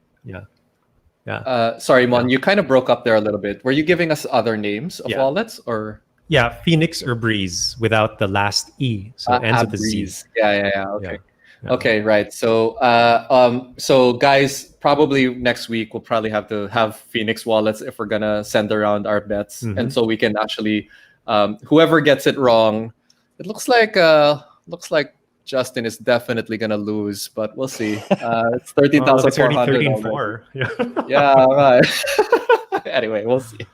Yeah. Sorry, Mon, you kind of broke up there a little bit. Were you giving us other names of wallets or? Yeah, Phoenix or Breeze without the last E, so it ends with a Z. Yeah. Okay. Yeah. Okay, right. So, so guys, probably next week we'll probably have to have Phoenix wallets if we're gonna send around our bets, and so we can actually, whoever gets it wrong, it looks like Justin is definitely gonna lose, but we'll see. It's 13,400. Yeah, right. Anyway, we'll see.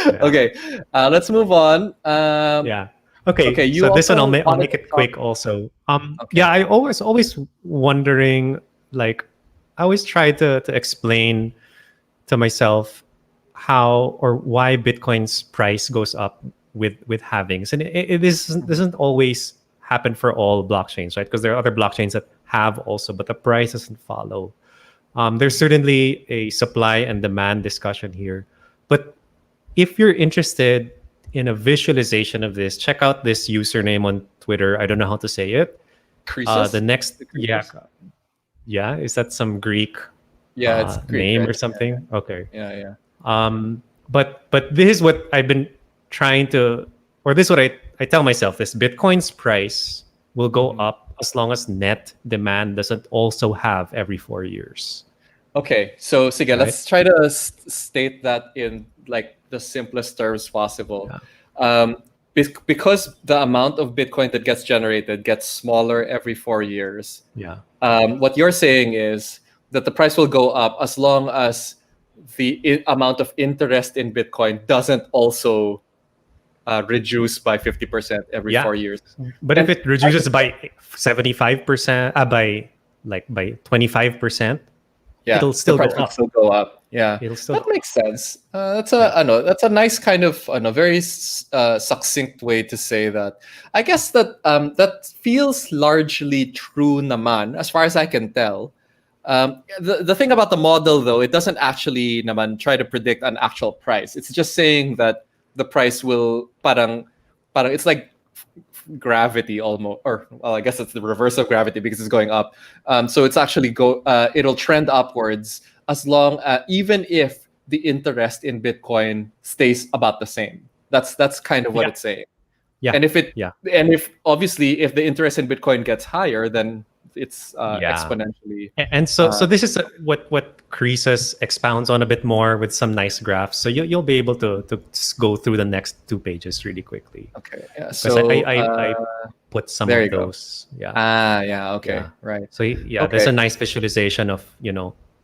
Okay, let's move on. Okay. So this one I'll make it quick. Also, I always wondering, like, I always try to explain to myself how or why Bitcoin's price goes up with halvings, and it doesn't always happen for all blockchains, right? Because there are other blockchains that have also, but the price doesn't follow. There's certainly a supply and demand discussion here. But if you're interested in a visualization of this, check out this username on Twitter. I don't know how to say it. Croesus? Is that some Greek it's Greek, name right? or something? Yeah. Okay. Yeah. But this is what I've been trying to, or this is what I tell myself, this Bitcoin's price will go up as long as net demand doesn't also have every 4 years. Okay, so Sige, let's try to state that in like the simplest terms possible. Because the amount of Bitcoin that gets generated gets smaller every 4 years. What you're saying is that the price will go up as long as the amount of interest in Bitcoin doesn't also reduce by 50% every 4 years. But if it reduces by 75%, by 25%, it'll still go up. Still go up. Yeah, that makes sense. That's a nice kind of very succinct way to say that. I guess that that feels largely true naman, as far as I can tell. The thing about the model, though, it doesn't actually naman try to predict an actual price. It's just saying that the price will parang it's like gravity almost, or well, I guess it's the reverse of gravity because it's going up. So it's actually it'll trend upwards as long even if the interest in Bitcoin stays about the same. That's kind of what it's saying. And if obviously if the interest in Bitcoin gets higher, then it's exponentially. And so this is what Croesus expounds on a bit more with some nice graphs. So you'll be able to go through the next 2 pages really quickly. Okay. Yeah. So put some There of you go. those. Yeah. Yeah. Okay. Yeah. Right. So there's a nice visualization of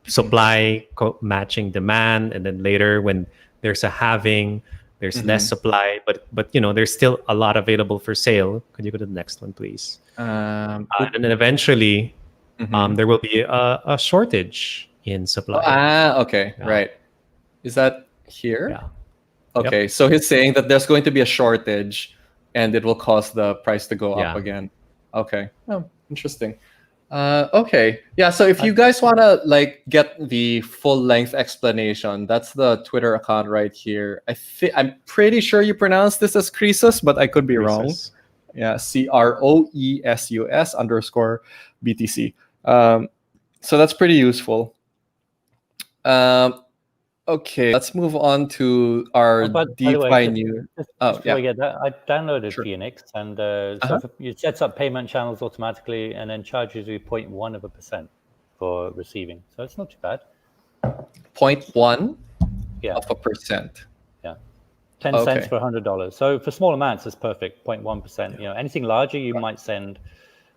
supply matching demand, and then later when there's a halving, there's less supply, but there's still a lot available for sale. Could you go to the next one, please? And then eventually, there will be a shortage in supply. Okay. Yeah. Right. Is that here? Yeah. Okay. Yep. So he's saying that there's going to be a shortage, and it will cause the price to go up Yeah. again. Okay. Oh, interesting. Okay. Yeah. So if you guys want to get the full length explanation, that's the Twitter account right here. I'm pretty sure you pronounce this as Croesus, but I could be wrong. Yeah. CROESUS_BTC. So that's pretty useful. Okay. Let's move on to our DeFi news. I downloaded Phoenix, and so it sets up payment channels automatically, and then charges you 0.1% for receiving. So it's not too bad. 0.1%. Yeah. 10 Okay. cents for $100. So for small amounts, it's perfect. 0.1%. Anything larger, you might send.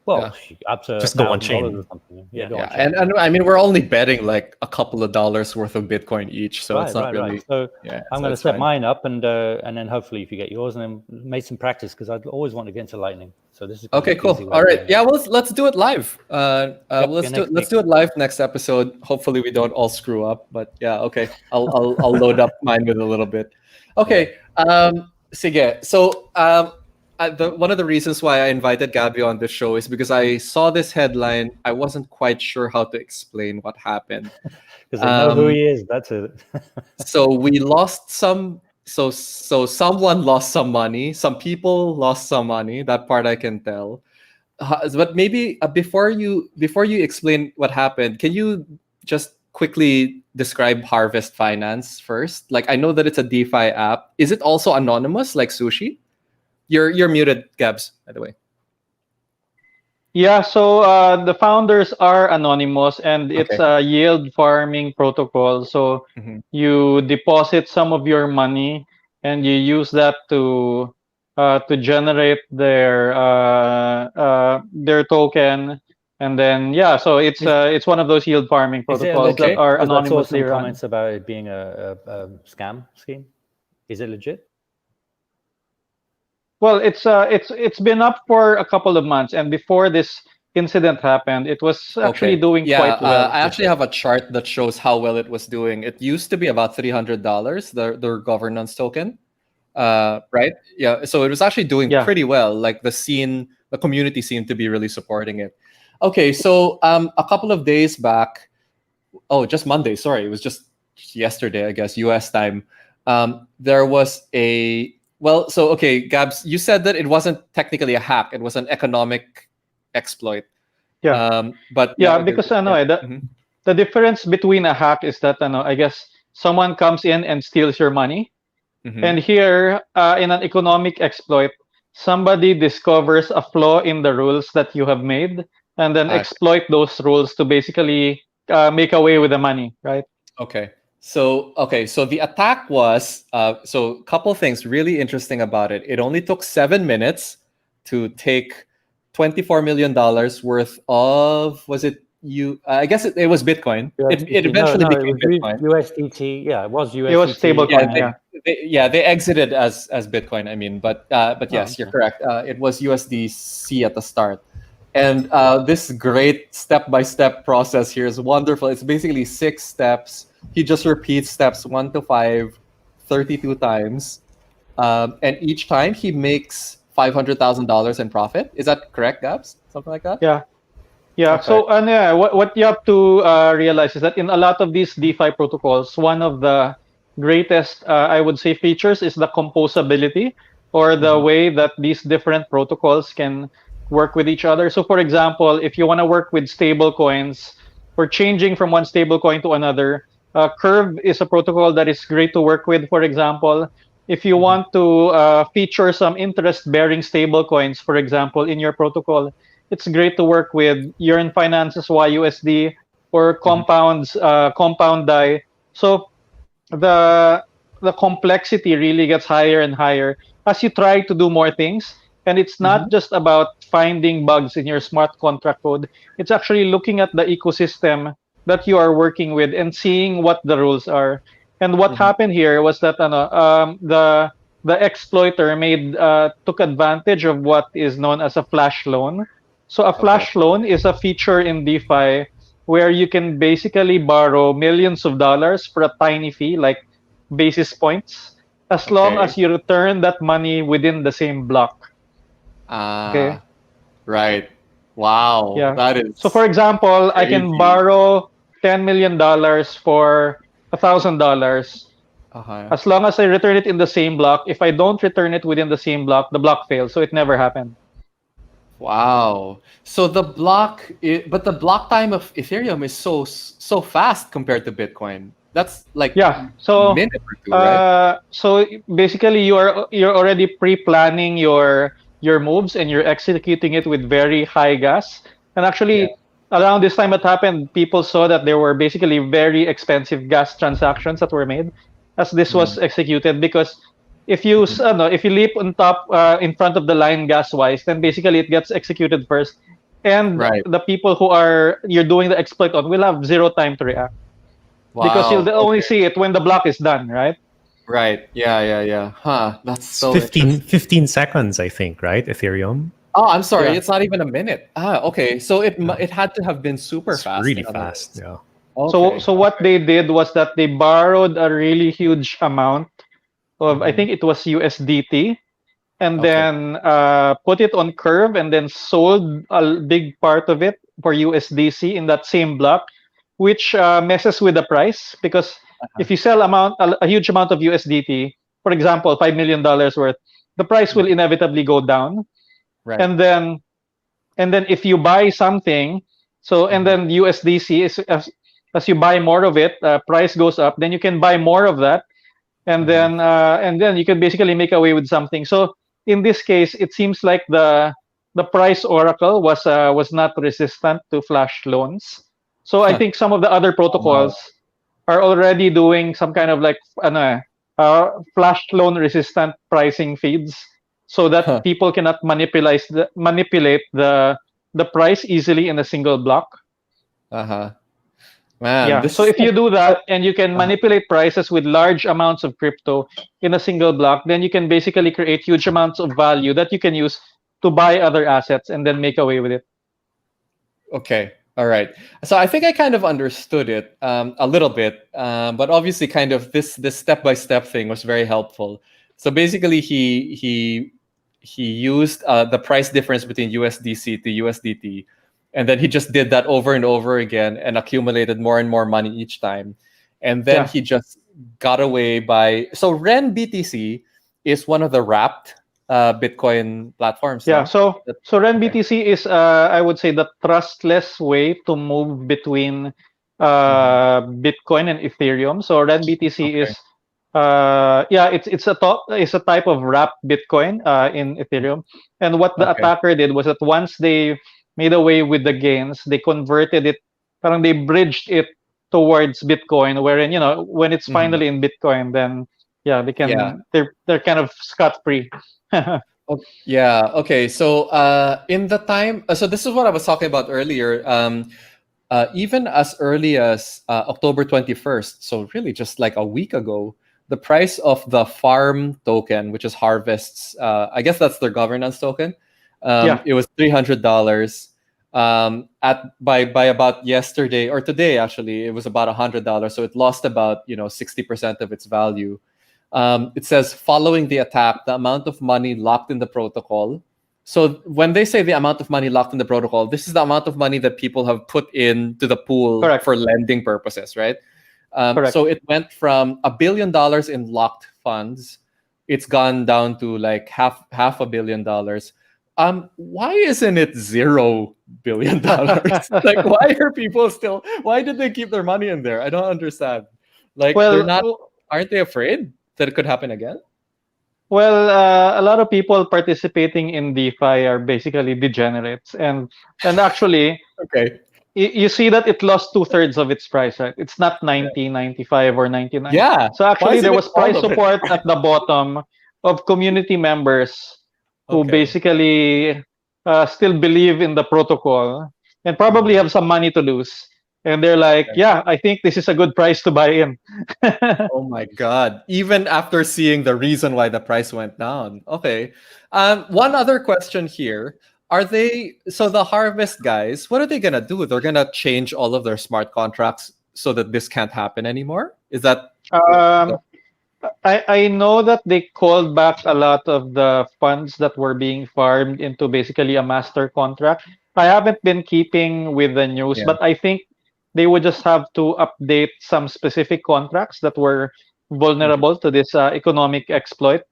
Well, up to just go on chain or something. Yeah. And I mean, we're only betting like a couple of dollars worth of Bitcoin each, so it's not really. So I'm going to set mine up, and then hopefully if you get yours, and then make some practice, because I'd always want to get into Lightning. So this is okay. Cool. All right. Yeah. Well, let's do it live. Let's do it live next episode. Hopefully we don't all screw up, but yeah. Okay. I'll load up mine with a little bit. Okay. Sige. So one of the reasons why I invited Gabby on this show is because I saw this headline. I wasn't quite sure how to explain what happened. Because I know who he is. That's it. So we lost some. So someone lost some money. Some people lost some money. That part I can tell. But maybe before you explain what happened, can you just quickly describe Harvest Finance first? Like, I know that it's a DeFi app. Is it also anonymous like Sushi? You're muted, Gabs, by the way. Yeah, so the founders are anonymous, and it's a yield farming protocol. So you deposit some of your money, and you use that to generate their token, and then so it's one of those yield farming protocols that are anonymous. Your comments about it being a scam scheme. Is it legit? Well, it's been up for a couple of months, and before this incident happened, it was actually doing quite well. I actually have a chart that shows how well it was doing. It used to be about $300, their governance token, right? Yeah, so it was actually doing pretty well. Like the community seemed to be really supporting it. Okay, so a couple of days back, just Monday. Sorry, it was just yesterday, I guess, US time. There was Gabs, you said that it wasn't technically a hack; it was an economic exploit. Yeah. But because the difference between a hack is that I guess someone comes in and steals your money, and here in an economic exploit, somebody discovers a flaw in the rules that you have made, and then exploit those rules to basically make away with the money, right? Okay. So the attack was a couple things really interesting about it. It only took 7 minutes to take $24 million worth of, was it I guess it was Bitcoin. It eventually became Bitcoin. USDT, yeah, it was USDT. It was stablecoin. They exited as Bitcoin. I mean, but yes, you're correct. It was USDC at the start. And this great step-by-step process here is wonderful. It's basically 6 steps. He just repeats steps 1 to 5 32 times. And each time he makes $500,000 in profit. Is that correct, Gabs? Something like that? Yeah. Okay. So what you have to realize is that in a lot of these DeFi protocols, one of the greatest, I would say, features is the composability, or the way that these different protocols can work with each other. So for example, if you want to work with stable coins, or changing from one stable coin to another, Curve is a protocol that is great to work with. For example, if you want to feature some interest-bearing stable coins, for example, in your protocol, it's great to work with Yearn Finance's YUSD or Compound DAI. So the complexity really gets higher and higher as you try to do more things. And it's not just about finding bugs in your smart contract code. It's actually looking at the ecosystem that you are working with and seeing what the rules are. And what happened here was that the exploiter took advantage of what is known as a flash loan. So a flash loan is a feature in DeFi where you can basically borrow millions of dollars for a tiny fee, like basis points, as long as you return that money within the same block. Okay. Right. Wow. Yeah. That is. So, for example, I can crazy. borrow $10 million for $1,000. As long as I return it in the same block. If I don't return it within the same block, the block fails. So it never happened. Wow. So the but the block time of Ethereum is so fast compared to Bitcoin. That's like So minute or two, right? so basically, you're already pre-planning your moves and you're executing it with very high gas. And actually, around this time it happened, people saw that there were basically very expensive gas transactions that were made as this was executed, because if you if you leap on top in front of the line gas wise, then basically it gets executed first, and the people who you're doing the exploit on will have zero time to react. Wow. Because you'll only see it when the block is done, right? Right. Yeah. Huh. That's so 15 seconds, I think, right? Ethereum. Oh, I'm sorry. It's not even a minute. Okay. So it had to have been super fast. Really fast. Yeah. Okay. So what they did was that they borrowed a really huge amount of, I think it was USDT, and then put it on Curve and then sold a big part of it for USDC in that same block, which messes with the price, because if you sell a huge amount of USDT, for example, $5 million worth, the price will inevitably go down. Right. And then if you buy something, and then USDC is as you buy more of it, price goes up. Then you can buy more of that, and then you can basically make away with something. So in this case, it seems like the price oracle was not resistant to flash loans. So I think some of the other protocols are already doing some kind of like flash loan resistant pricing feeds, so that people cannot manipulate the price easily in a single block. Man, so if you do that and you can manipulate prices with large amounts of crypto in a single block, then you can basically create huge amounts of value that you can use to buy other assets and then make away with it. Okay. All right. So I think I kind of understood it a little bit, but obviously, kind of this step-by-step thing was very helpful. So basically, he used the price difference between USDC to USDT, and then he just did that over and over again and accumulated more and more money each time. And then he just got away by. So Ren BTC is one of the wrapped Bitcoin platforms. Yeah. So Ren BTC is, I would say, the trustless way to move between Bitcoin and Ethereum. So Ren BTC is, it's a type of wrapped Bitcoin in Ethereum. And what the attacker did was that once they made away with the gains, they converted it, they bridged it towards Bitcoin, wherein when it's finally in Bitcoin, then they can they're kind of scot-free. Yeah. Okay. So in the time, so this is what I was talking about earlier. Even as early as October 21st, so really just like a week ago, the price of the farm token, which is Harvest's, I guess that's their governance token. It was $300. By about yesterday or today, actually, it was about $100. So it lost about 60% of its value. It says, following the attack, the amount of money locked in the protocol. So when they say the amount of money locked in the protocol, this is the amount of money that people have put into the pool for lending purposes, right? So it went from $1 billion in locked funds. It's gone down to like half $1 billion. Why isn't it $0 billion? Like, why are people still? Why did they keep their money in there? I don't understand. Like, they're not. Aren't they afraid that it could happen again? Well, a lot of people participating in DeFi are basically degenerates, and actually, you see that it lost 2/3 of its price, right? It's not 90, 95, or 99. Yeah. So actually, there was price support at the bottom of community members who basically still believe in the protocol and probably have some money to lose. And they're like, yeah, I think this is a good price to buy in. Oh my God. Even after seeing the reason why the price went down. Okay. One other question here. So the Harvest guys, what are they going to do? They're going to change all of their smart contracts so that this can't happen anymore? Is that... I know that they called back a lot of the funds that were being farmed into basically a master contract. I haven't been keeping with the news, but I think they would just have to update some specific contracts that were vulnerable to this economic exploit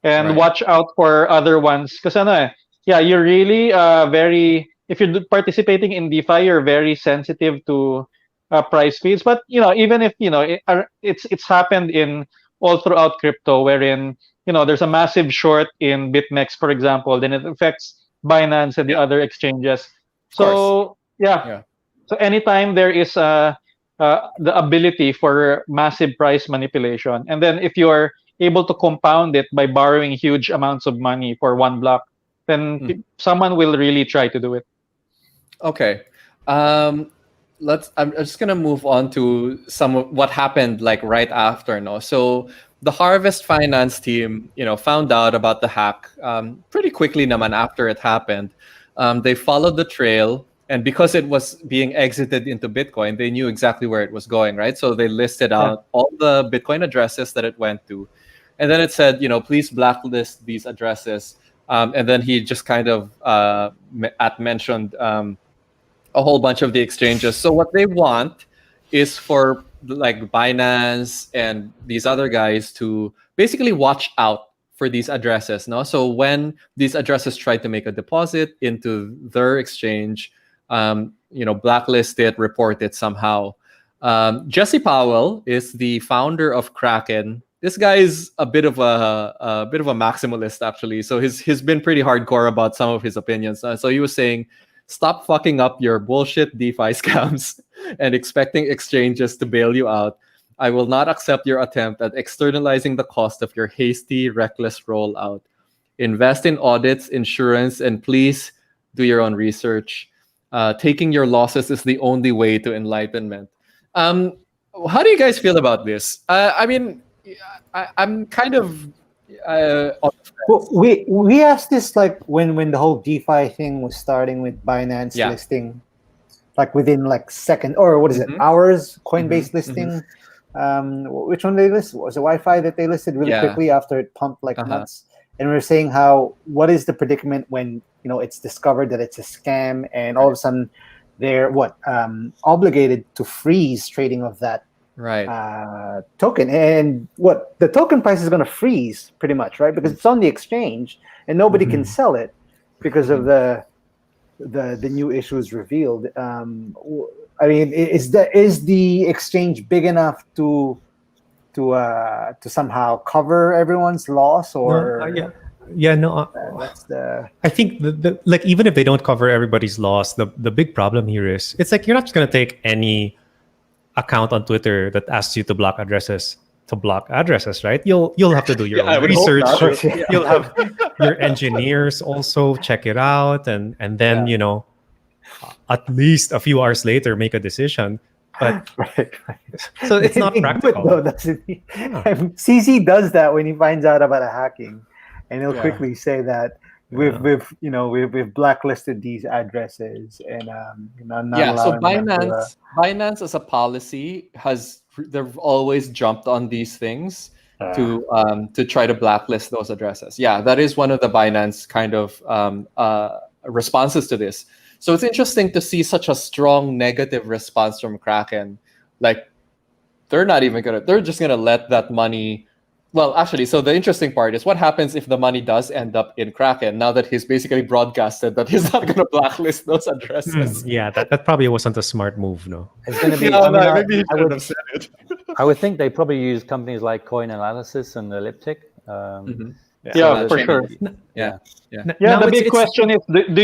and watch out for other ones. Because you're really very, if you're participating in DeFi, you're very sensitive to price feeds. But even if it's happened in all throughout crypto, wherein there's a massive short in BitMEX, for example, then it affects Binance and the other exchanges. So so anytime there is the ability for massive price manipulation, and then if you're able to compound it by borrowing huge amounts of money for one block, then someone will really try to do it. Okay. I'm just gonna move on to some of what happened like right after. No, so the Harvest Finance team, found out about the hack pretty quickly. Naman after it happened, they followed the trail, and because it was being exited into Bitcoin, they knew exactly where it was going, right? So they listed out all the Bitcoin addresses that it went to, and then it said, please blacklist these addresses. And then he just kind of mentioned a whole bunch of the exchanges. So what they want is for like Binance and these other guys to basically watch out for these addresses. No, so when these addresses try to make a deposit into their exchange, blacklist it, report it somehow. Jesse Powell is the founder of Kraken. This guy is a bit of a maximalist, actually. So he's been pretty hardcore about some of his opinions. So he was saying, stop fucking up your bullshit DeFi scams and expecting exchanges to bail you out. I will not accept your attempt at externalizing the cost of your hasty, reckless rollout. Invest in audits, insurance, and please do your own research. Taking your losses is the only way to enlightenment. How do you guys feel about this? I'm kind of... well, we asked this like when the whole DeFi thing was starting with Binance listing, like within like second or what is it, hours, Coinbase listing. Which one they list? Was it Wi-Fi that they listed really quickly after it pumped like nuts? And we were saying what is the predicament when it's discovered that it's a scam, and all of a sudden they're obligated to freeze trading of that token, and the token price is going to freeze pretty much, right? Because it's on the exchange and nobody can sell it because of the new issues revealed. Is the exchange big enough to somehow cover everyone's loss, or that's the... I think like even if they don't cover everybody's loss, the big problem here is it's like you're not just going to take any account on Twitter that asks you to block addresses, right? You'll have to do your own research. You'll have your engineers also check it out, and then at least a few hours later make a decision. But so it's not practical. Though, doesn't he? CZ does that when he finds out about a hacking, and he'll quickly say that we've blacklisted these addresses, and so Binance as a policy they've always jumped on these things to try to blacklist those addresses. That is one of the Binance kind of responses to this. So it's interesting to see such a strong negative response from Kraken. Like they're just gonna let that money. Well, actually, so the interesting part is what happens if the money does end up in Kraken, now that he's basically broadcasted that he's not going to blacklist those addresses. That probably wasn't a smart move, no? It's going to be... maybe he shouldn't have said it. I would think they probably use companies like Coin Analysis and Elliptic. For sure. The big question is, do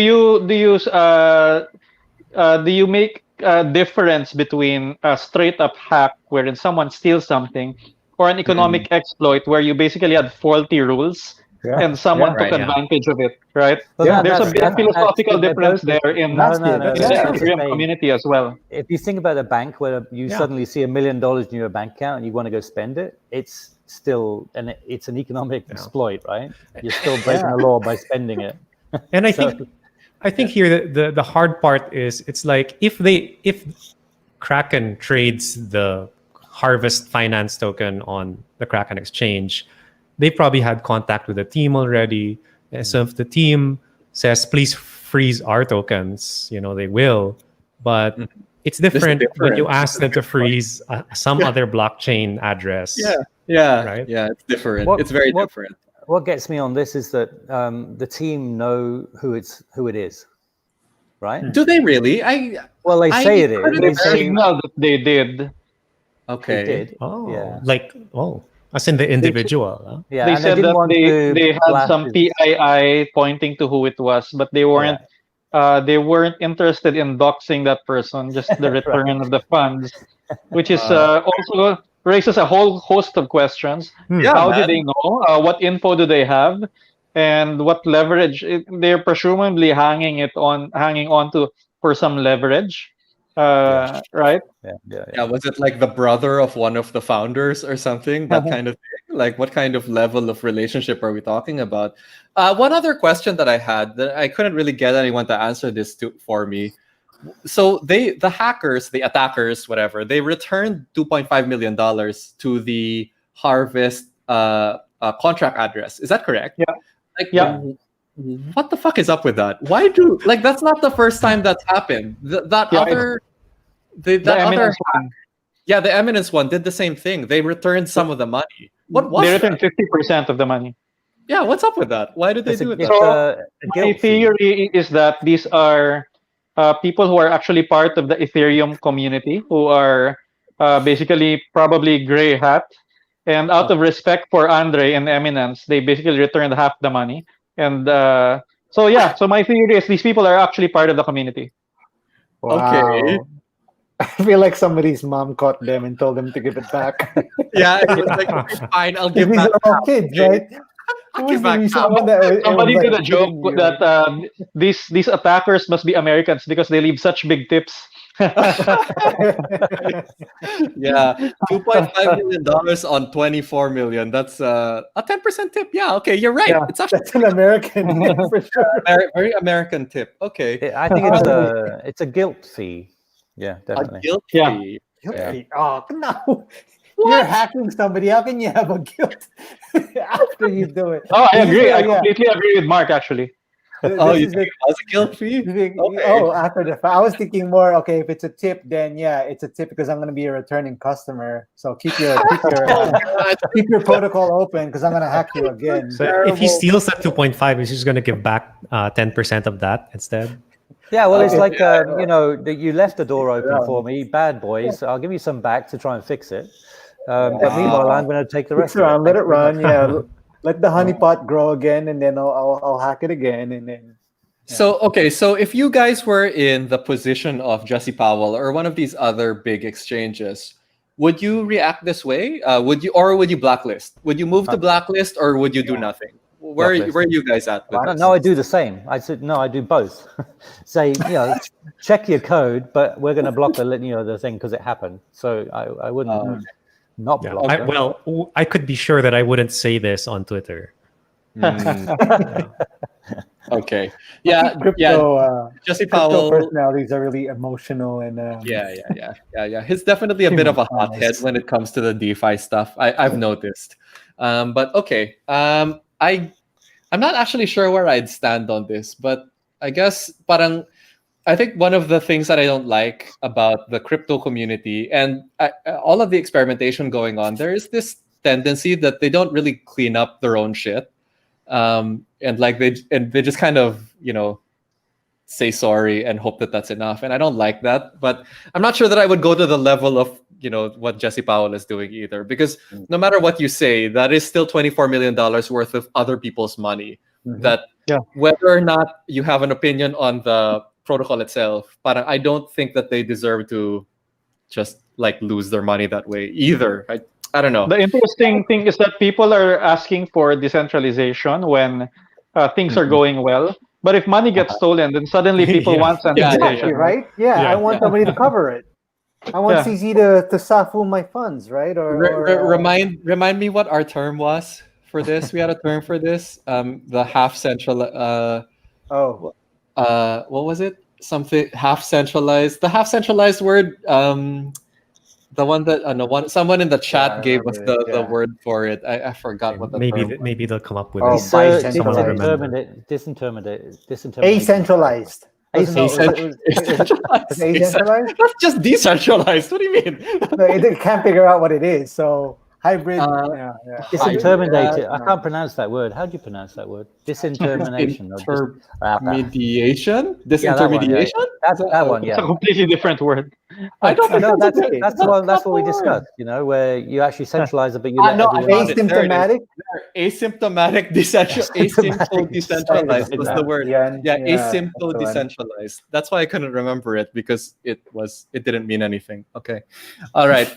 you make a difference between a straight up hack wherein someone steals something, or an economic exploit where you basically had faulty rules and someone took advantage of it, right? Yeah, there's a big philosophical difference there in the that's Ethereum community as well. If you think about a bank where you suddenly see $1 million in your bank account and you want to go spend it, it's still it's an economic exploit, right? You're still breaking the law by spending it. And I think here the hard part is it's like if Kraken trades the Harvest Finance token on the Kraken exchange, they probably had contact with the team already. And so if the team says, please freeze our tokens, they will. But it's different when you ask them to freeze some other blockchain address. Right? Yeah, it's different. It's very different. What gets me on this is that the team know who it is, right? Do they really? Well, they say it is. They signal that they did. Okay. They did. Oh, yeah. As in the individual. Huh? Yeah, they said that they had some PII pointing to who it was, but they weren't interested in doxing that person, just the return of the funds, which is also raises a whole host of questions. How do they know? What info do they have? And what leverage? They're presumably hanging on to for some leverage. Right? Yeah. Was it like the brother of one of the founders or something? That kind of thing? Like, what kind of level of relationship are we talking about? One other question that I had that I couldn't really get anyone to answer this for me. So the hackers, the attackers, whatever, they returned $2.5 million to the Harvest contract address. Is that correct? Yeah. What the fuck is up with that? Why that's not the first time that's happened. The Eminence one did the same thing. They returned some of the money. They returned 50% of the money. Yeah, what's up with that? Why did they do it? So my theory is that these are people who are actually part of the Ethereum community, who are basically probably gray hat, and out of respect for Andre and Eminence, they basically returned half the money. And so my theory is these people are actually part of the community. Wow. Okay. I feel like somebody's mom caught them and told them to give it back. Yeah, it's like, okay, fine, I'll give back. These are all kids, right? I'll give back. Somebody did a joke that these attackers must be Americans because they leave such big tips. Yeah, $2.5 million on 24 million. That's a 10% tip. Yeah, okay, you're right. Yeah, that's an American tip for sure. Very American tip. Okay, I think it's a guilt fee. Yeah, definitely. A guilt fee. Yeah. Oh no! You're hacking somebody. How can you have a guilt after you do it? Oh, I agree. I completely agree with Mark. Actually. You think it was a guilt fee? Okay. Oh, after the fact. I was thinking more, okay, if it's a tip, then yeah, it's a tip because I'm going to be a returning customer. So keep your protocol open because I'm going to hack you again. So if he steals that 2.5, he's just going to give back 10% of that instead? Yeah, well, it's like, you left the door open for me, bad boys. I'll give you some back to try and fix it. But meanwhile, I'm going to take the rest of it. Let it run, yeah. Let the honeypot grow again, and then I'll hack it again, and then. Yeah. So if you guys were in the position of Jesse Powell or one of these other big exchanges, would you react this way? Would you blacklist? Would you move to blacklist, or would you do nothing? Where are you guys at? No, I do the same. I said no, I do both. Say, check your code, but we're going to block the thing because it happened. So I wouldn't. Not block I could be sure that I wouldn't say this on Twitter. Okay. Yeah. Jesse Powell personalities are really emotional and. Yeah. He's definitely a bit of a hothead when it comes to the DeFi stuff. I've noticed. But okay. I'm not actually sure where I'd stand on this, but I guess I think one of the things that I don't like about the crypto community and all of the experimentation going on, there is this tendency that they don't really clean up their own shit, and they just kind of say sorry and hope that that's enough. And I don't like that, but I'm not sure that I would go to the level of what Jesse Powell is doing either, because no matter what you say, that is still $24 million worth of other people's money. That whether or not you have an opinion on the protocol itself, but I don't think that they deserve to just lose their money that way either. I don't know. The interesting thing is that people are asking for decentralization when things are going well. But if money gets stolen, then suddenly people Yeah. want centralization, Exactly, right? Yeah, I want somebody to cover it. I want Yeah. CZ to safu my funds, right? Remind me what our term was for this. We had a term for this. The half central. Oh, What was it? Something half centralized. The half centralized word. The one that no one. Someone in the yeah, I chat gave us remember it. the Yeah. word for it. I forgot what the Maybe term was. maybe they'll come up with Oh, it. Someone will remember. Disintermediation. Acentralized. Wasn't it? Decentralized. Acentralized? That's just decentralized. What do you mean? No, it can't figure out what it is. So hybrid. Yeah. Disintermediation. I No. can't pronounce that word. How do you pronounce that word? Disintermination. Disintermediation? Yeah, that one. Yeah, Disintermediation? that one. It's a Yeah. completely different word. I don't think No, that's a that's the one. That's what we discussed. You know, where you actually centralize it, but you let no, I everyone. found it. There it is. Asymptomatic. Asymptomatic asympto decentralized was the word. Yeah, Asympto that's the one. decentralized. That's why I couldn't remember it, because it didn't mean anything. Okay. All right.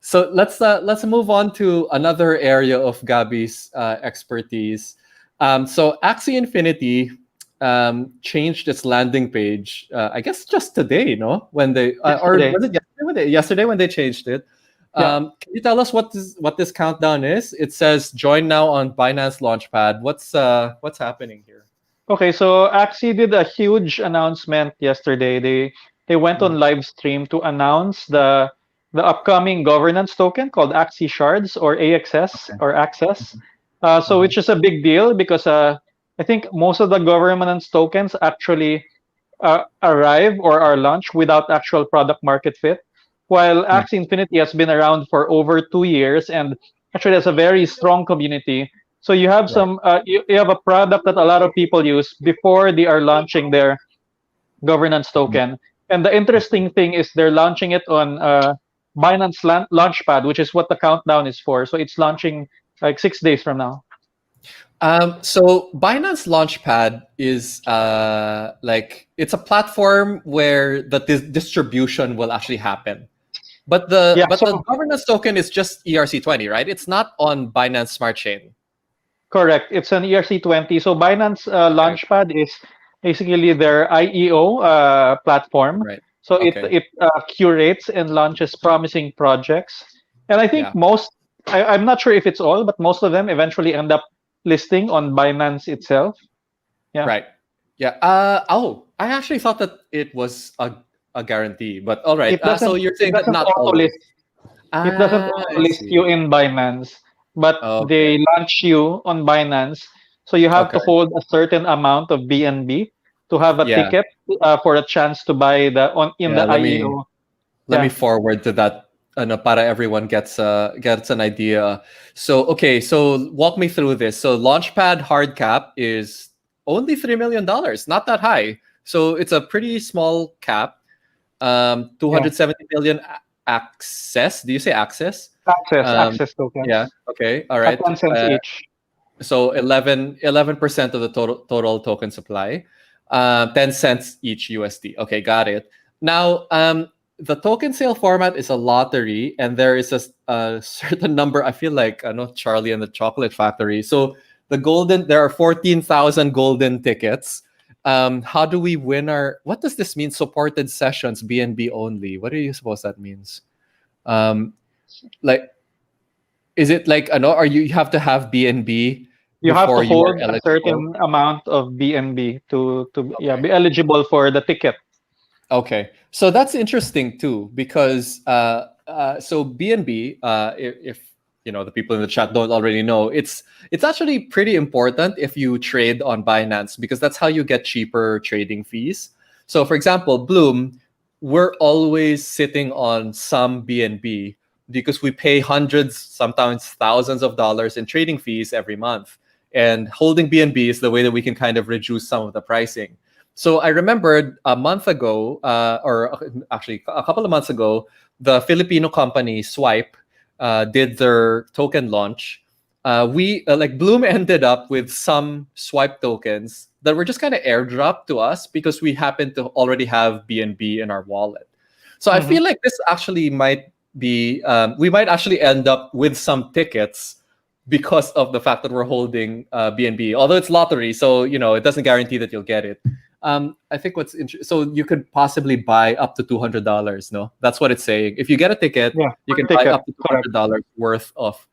So let's move on to another area of Gabi's expertise. So Axie Infinity changed its landing page. I guess just today, no? When they or Yesterday. was it yesterday when they changed it? Can you tell us what this countdown is? It says join now on Binance Launchpad. What's happening here? Okay, so Axie did a huge announcement yesterday. They went on live stream to announce the upcoming governance token called Axie Shards, or AXS, or Access. So which is a big deal because I think most of the governance tokens actually arrive or are launched without actual product market fit, while Axie Infinity has been around for over 2 years and actually has a very strong community. So you have you have a product that a lot of people use before they are launching their governance token. And the interesting thing is they're launching it on Binance Launchpad, which is what the countdown is for. So it's launching like 6 days from now. So Binance Launchpad is like it's a platform where the distribution will actually happen. But the governance token is just ERC20, right? It's not on Binance Smart Chain. Correct. It's an ERC20. So Binance Launchpad is basically their IEO platform. Right. So it curates and launches promising projects. And I think I'm not sure if it's all, but most of them eventually end up listing on Binance itself. Yeah. Right. Yeah. I actually thought that it was a guarantee, but all right. So you're saying that not always. It doesn't list you in Binance, but they launch you on Binance. So you have to hold a certain amount of BNB to have a ticket for a chance to buy the IEO. Let me forward to that. Para everyone gets an idea. So so walk me through this. So Launchpad hard cap is only $3 million, not that high. So it's a pretty small cap. 270 million access. Do you say access? Access tokens. Yeah. Okay. All right. 10 cents each. So 11% of the total token supply. 10 cents each USD. Okay, got it. Now, the token sale format is a lottery, and there is a certain number. I feel like I know Charlie and the Chocolate Factory. So there are 14,000 golden tickets. How do we win what does this mean? Supported sessions, BNB only. What do you suppose that means? Like, is it like or you have to have BNB? You have to hold a certain amount of BNB to be eligible for the ticket. Okay, so that's interesting too, because so BNB, if the people in the chat don't already know, it's actually pretty important if you trade on Binance, because that's how you get cheaper trading fees. So for example, Bloom, we're always sitting on some BNB because we pay hundreds, sometimes thousands of dollars in trading fees every month. And holding BNB is the way that we can kind of reduce some of the pricing. So I remembered a month ago, or actually a couple of months ago, the Filipino company Swipe did their token launch. We like Bloom ended up with some Swipe tokens that were just kind of airdropped to us because we happen to already have BNB in our wallet. So I feel like this actually might be we might actually end up with some tickets because of the fact that we're holding BNB. Although it's lottery, so it doesn't guarantee that you'll get it. I think what's interesting. So you could possibly buy up to $200. No, that's what it's saying. If you get a ticket, you can buy up to $200 worth of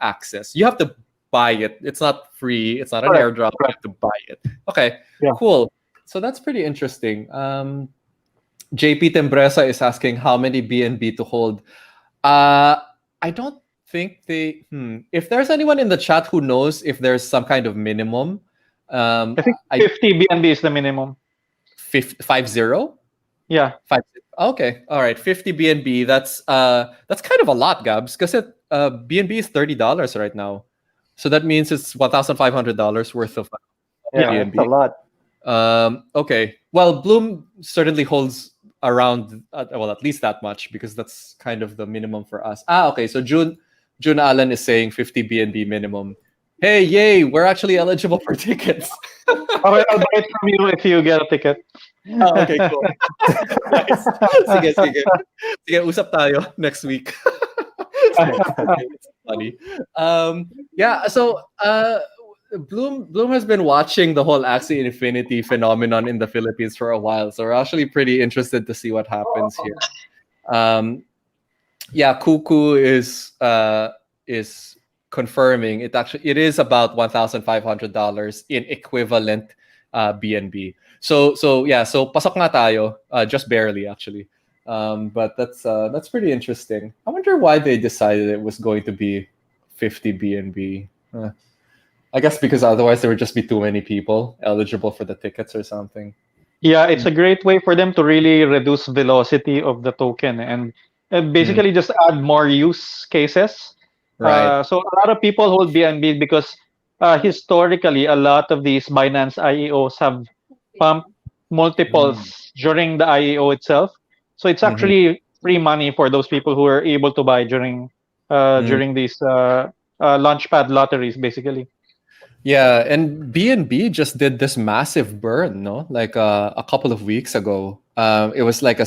access. You have to buy it. It's not free. It's not an airdrop. You have to buy it. Okay, cool. So that's pretty interesting. JP Tembresa is asking how many BNB to hold. I don't think they. If there's anyone in the chat who knows if there's some kind of minimum, I think 50 BNB is the minimum. 50? Yeah. 50. Okay. All right. 50 BNB. That's kind of a lot, Gabs, because BNB is $30 right now. So that means it's $1,500 worth of BNB. That's a lot. Okay. Well, Bloom certainly holds around at least that much, because that's kind of the minimum for us. Okay. So June Allen is saying 50 BNB minimum. Hey, yay! We're actually eligible for tickets. Okay, I'll buy it from you if you get a ticket. Okay, cool. Nice. Sige. Usap tayo next week. It's funny. So Bloom has been watching the whole Axie Infinity phenomenon in the Philippines for a while, so we're actually pretty interested to see what happens here. Kuku is confirming it is about $1,500 in equivalent BNB. So pasok nga tayo, just barely actually. But that's pretty interesting. I wonder why they decided it was going to be 50 BNB. I guess because otherwise there would just be too many people eligible for the tickets or something. Yeah, it's a great way for them to really reduce velocity of the token and basically just add more use cases. Right. So a lot of people hold BNB because historically a lot of these Binance IEOs have pumped multiples during the IEO itself. So it's actually free money for those people who are able to buy during these launchpad lotteries, basically. Yeah, and BNB just did this massive burn, no? Like a couple of weeks ago. It was like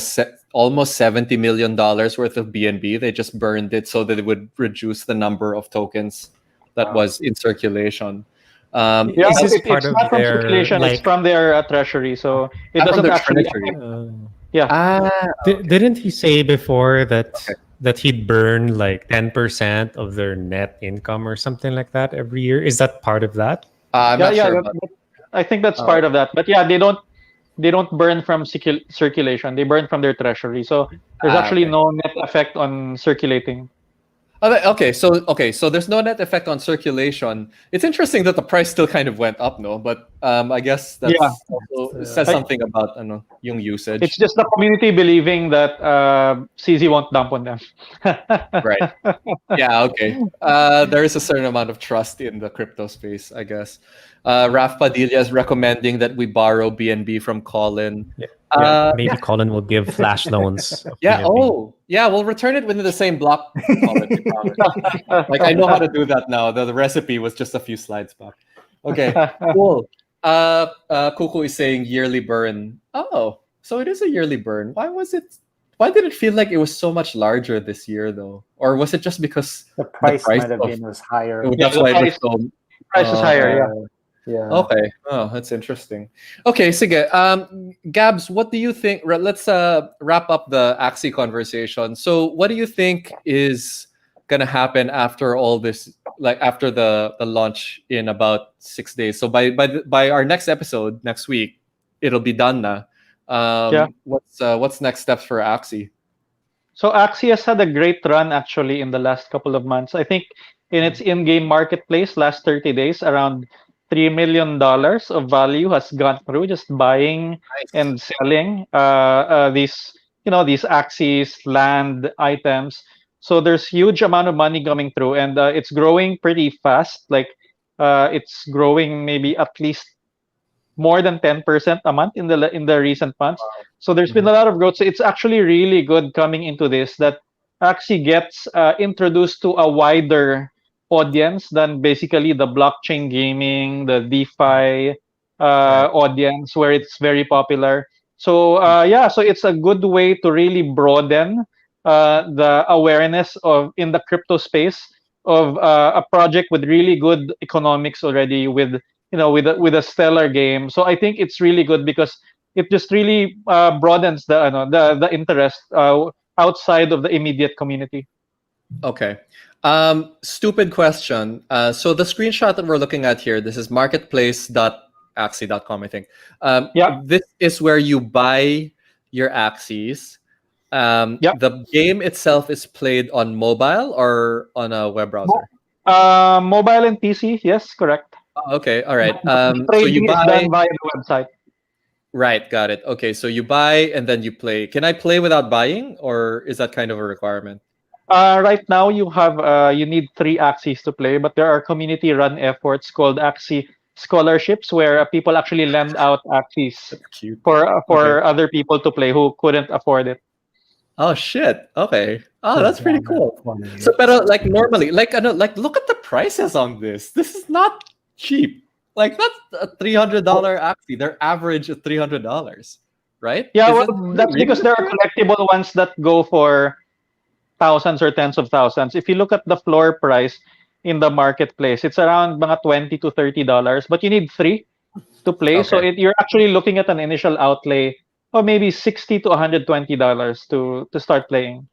almost $70 million worth of BNB. They just burned it so that it would reduce the number of tokens that was in circulation. It's not from circulation, it's from their treasury, so it doesn't actually. Didn't he say before that he'd burn like 10% of their net income or something like that every year? Is that part of that? I'm not sure. I think that's part of that. But they don't burn from circulation. They burn from their treasury. So there's actually no net effect on circulating. Okay, so there's no net effect on circulation. It's interesting that the price still kind of went up, no? But I guess that also says something about yung usage. It's just the community believing that CZ won't dump on them. Right. Yeah, okay. There is a certain amount of trust in the crypto space, I guess. Raf Padilla is recommending that we borrow BNB from Colin. Maybe Colin will give flash loans. We'll return it within the same block. Colin, like I know how to do that now. The recipe was just a few slides back. Okay, cool. Kuku is saying yearly burn. Oh, so it is a yearly burn. Why did it feel like it was so much larger this year though? Or was it just because the price might have been was higher? That's why it was so price is higher, Yeah. Okay. Oh, that's interesting. Okay, sige. Gabs, what do you think? Let's wrap up the Axie conversation. So, what do you think is gonna happen after all this? Like after the launch in about 6 days. So by our next episode next week, it'll be done na. What's next steps for Axie? So Axie has had a great run actually in the last couple of months. I think in its in-game marketplace, last 30 days, around $3 million of value has gone through just buying and selling these Axies, land, items. So there's huge amount of money coming through, and it's growing pretty fast. Like it's growing maybe at least more than 10% a month in the recent months. So there's been a lot of growth. So it's actually really good coming into this that Axie gets introduced to a wider audience than basically the blockchain gaming, the DeFi audience where it's very popular. So so it's a good way to really broaden the awareness of in the crypto space of a project with really good economics already, with with a stellar game. So I think it's really good because it just really broadens the interest outside of the immediate community. Okay. Stupid question. So the screenshot that we're looking at here, this is marketplace.axie.com, I think. Yeah. This is where you buy your Axies. Yeah. The game itself is played on mobile or on a web browser? Mobile and PC, yes, correct. Okay, all right. The So you trading is buy. done via the website. Right, got it. Okay, so you buy and then you play. Can I play without buying, or is that kind of a requirement? Right now, you need 3 Axies to play, but there are community-run efforts called Axie scholarships, where people actually lend out Axies That's cute. for other people to play who couldn't afford it. Oh shit. Okay. Oh, that's pretty cool. Funny. So, pero like normally, like I know, like look at the prices on this. This is not cheap. Like that's a $300 Axie. Their average is $300, right? Yeah, Is well, that that's because there are collectible ones that go for thousands or tens of thousands. If you look at the floor price in the marketplace, it's around mga $20 to $30, but you need 3 to play. So Okay. you're actually looking at an initial outlay of maybe $60 to $120 to start playing.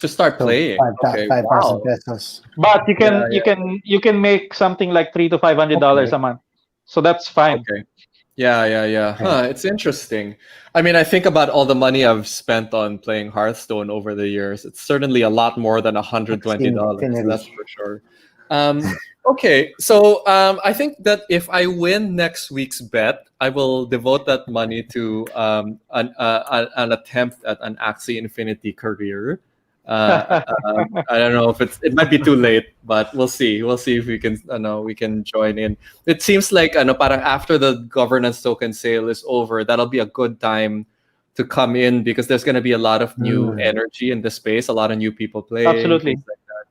To start So playing. Okay. 5,000 Wow. pesos. But you can Yeah, you can make something like $300 to $500 Okay. a month. So that's fine. Okay. Yeah. Huh, it's interesting. I mean, I think about all the money I've spent on playing Hearthstone over the years. It's certainly a lot more than $120. Infinity. That's for sure. Okay, so I think that if I win next week's bet, I will devote that money to an attempt at an Axie Infinity career. I don't know if it might be too late, but we'll see. We'll see if we can we can join in. It seems like parang after the governance token sale is over, that'll be a good time to come in because there's going to be a lot of new energy in the space, a lot of new people playing, Absolutely. things like that.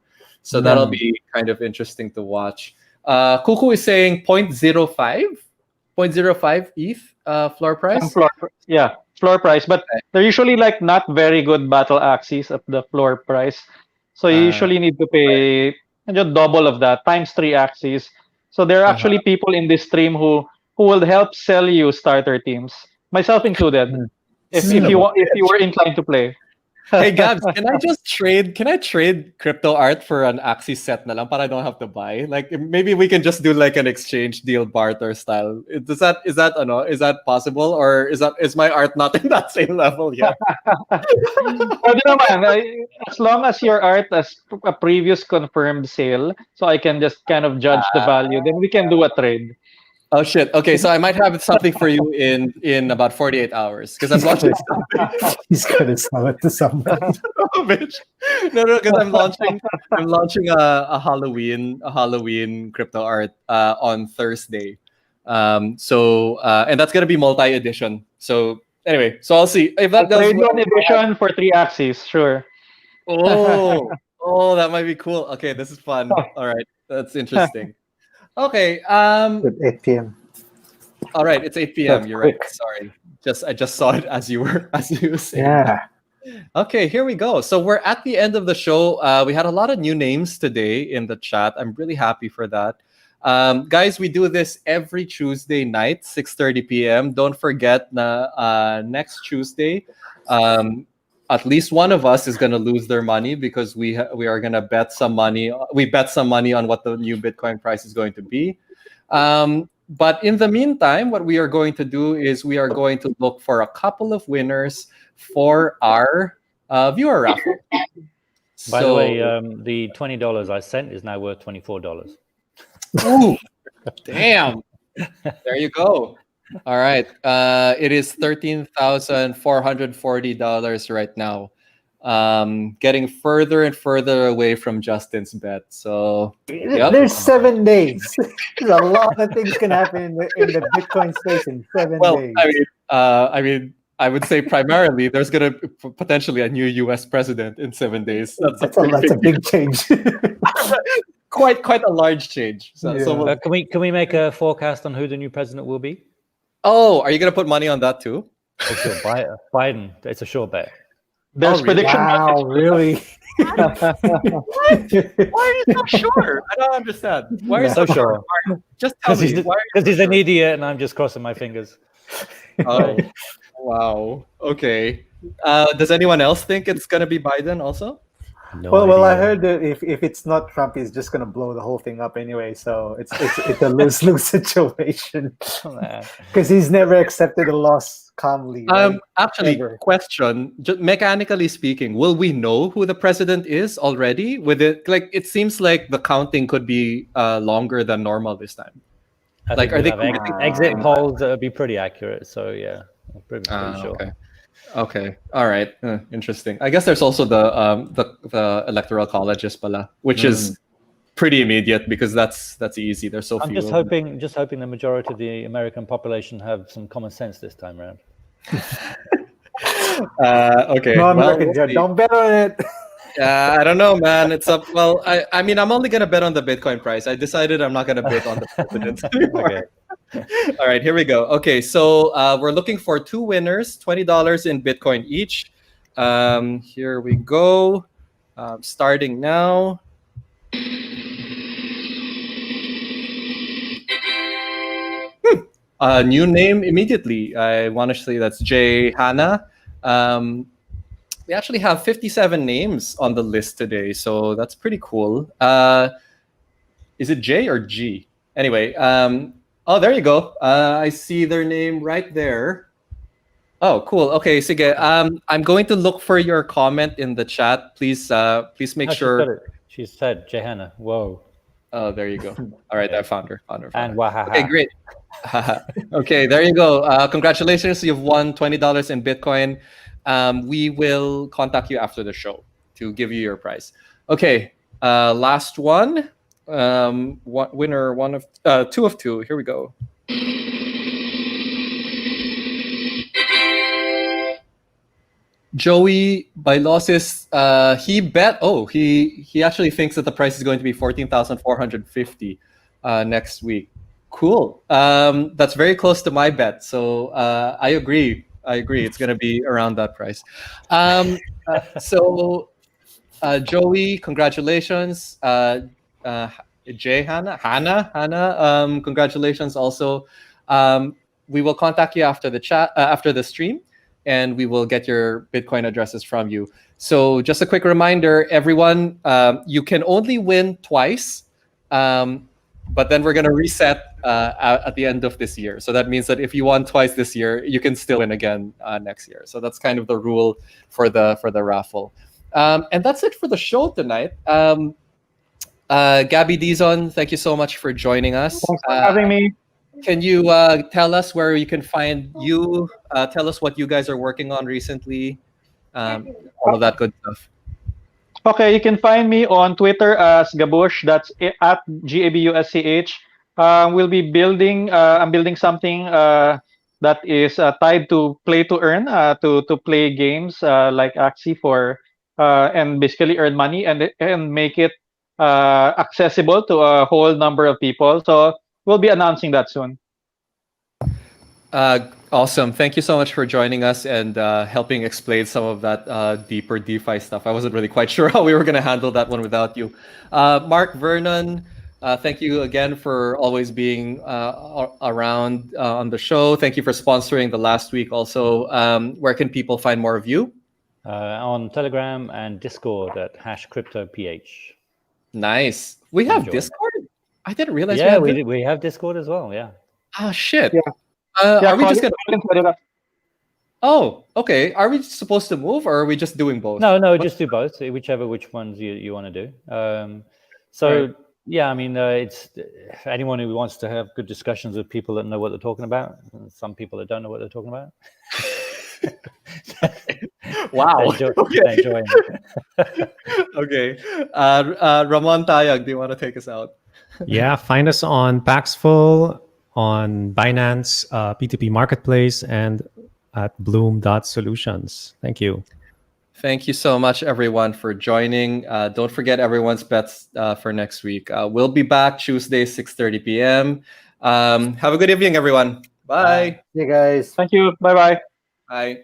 So that'll be kind of interesting to watch. Kuku is saying 0.05 ETH floor price. Floor price, but they're usually like not very good battle Axies at the floor price. So you usually need to pay just double of that times 3 Axies. So there are actually people in this stream who will help sell you starter teams, myself included, if you were inclined to play. Hey Gabs, can I trade crypto art for an Axie set na lang para I don't have to buy? Like maybe we can just do like an exchange deal barter style. Is that possible, or is my art not in that same level yet? Pwede naman, as long as your art has a previous confirmed sale, so I can just kind of judge the value, then we can do a trade. Oh shit. Okay, so I might have something for you in about 48 hours because I'm launching something. He's gonna sell it to somebody. Oh, bitch. No, because I'm launching a Halloween crypto art on Thursday. And that's gonna be multi-edition. So anyway, so I'll see if that does. Trade one edition for 3 Axies, sure. Oh, that might be cool. Okay, this is fun. All right, that's interesting. Okay. At 8 p.m. All right, it's 8 p.m. That's You're quick. right. Sorry. I just saw it as you were saying. Yeah. Okay, here we go. So we're at the end of the show. We had a lot of new names today in the chat. I'm really happy for that. Guys, we do this every Tuesday night, 6:30 p.m. Don't forget next Tuesday, at least one of us is going to lose their money because we are going to bet some money. We bet some money on what the new Bitcoin price is going to be. But in the meantime, what we are going to do is we are going to look for a couple of winners for our viewer raffle. By the way, the $20 I sent is now worth $24. Ooh, damn. There you go. All right. It is $13,440 right now. Getting further and further away from Justin's bet. So There's 7 days. There's a lot of things can happen in the Bitcoin space in 7 days. I mean, I would say primarily there's going to potentially a new U.S. president in 7 days. That's a big change. quite a large change. So can we make a forecast on who the new president will be? Oh, are you going to put money on that too? Oh, sure. Biden. It's a sure bet. There's prediction. Wow, really? What? Why are you so sure? I don't understand. Why are you so sure? Just tell me. Because he's an idiot, and I'm just crossing my fingers. Oh, wow. Okay. Does anyone else think it's gonna be Biden also? No well, I idea. heard that if it's not Trump, he's just gonna blow the whole thing up anyway. So it's a lose-lose situation because he's never accepted a loss calmly. Right? Actually, Never. question. Just mechanically speaking, will we know who the president is already? With it, like it seems like the counting could be longer than normal this time. I Like, think are they we'll have exit polls that would be pretty accurate? So yeah, I'm pretty sure. Okay. All right. Interesting. I guess there's also the electoral colleges, pala, which is pretty immediate because that's easy. There's so few. I'm just hoping the majority of the American population have some common sense this time around. Okay. No, well, American, we'll see. don't bet on it. I don't know, man. It's up. Well, I mean, I'm only gonna bet on the Bitcoin price. I decided I'm not gonna bet on the president anymore. Okay. All right, here we go. Okay, so we're looking for two winners, $20 in Bitcoin each. Here we go. Starting now. New name immediately. I want to say that's Jay Hanna. We actually have 57 names on the list today, so that's pretty cool. Is it J or G? Anyway, oh, there you go. I see their name right there. Oh, cool. Okay, sige. I'm going to look for your comment in the chat. Please make sure. She said Jehanna. Whoa. Oh, there you go. All right, I found her. And wahaha. Okay, great. Okay, there you go. Congratulations, you've won $20 in Bitcoin. We will contact you after the show to give you your prize. Okay, last one. Winner two of two. Here we go. Joey Bailosis, he bet. Oh, he actually thinks that the price is going to be 14,450 next week. Cool. That's very close to my bet. So I agree. It's going to be around that price. So Joey, congratulations. Jay Hannah, congratulations also. We will contact you after the chat, after the stream, and we will get your Bitcoin addresses from you. So just a quick reminder, everyone, you can only win twice, but then we're going to reset at the end of this year. So that means that if you won twice this year, you can still win again next year. So that's kind of the rule for the raffle. And that's it for the show tonight. Gabby Dizon, thank you so much for joining us. Thanks for having me. Can you tell us where you can find you? Tell us what you guys are working on recently. All of that good stuff. Okay, you can find me on Twitter as Gabush. That's at GABUSCH. We'll be building. I'm building something that is tied to play to earn, to play games like Axie and basically earn money and make it accessible to a whole number of people. So we'll be announcing that soon. Awesome. Thank you so much for joining us and helping explain some of that deeper DeFi stuff. I wasn't really quite sure how we were going to handle that one without you. Mark Vernon, thank you again for always being around on the show. Thank you for sponsoring the last week also. Where can people find more of you? On Telegram and Discord at #CryptoPH. Nice. We have Discord? I didn't realize. Yeah, we have Discord as well. Yeah. Oh, shit. Yeah. Are we just gonna? Oh, okay. Are we supposed to move, or are we just doing both? No, just do both. Which ones you want to do. Right. Yeah, I mean, it's anyone who wants to have good discussions with people that know what they're talking about. And some people that don't know what they're talking about. Wow. Enjoying it. Okay. Ramon Tayag, do you want to take us out? Yeah, find us on Paxful, on Binance, P2P Marketplace, and at bloom.solutions. Thank you. Thank you so much, everyone, for joining. Don't forget everyone's bets for next week. We'll be back Tuesday, 6:30 p.m. Have a good evening, everyone. Bye. See you guys. Thank you. Bye-bye. Bye.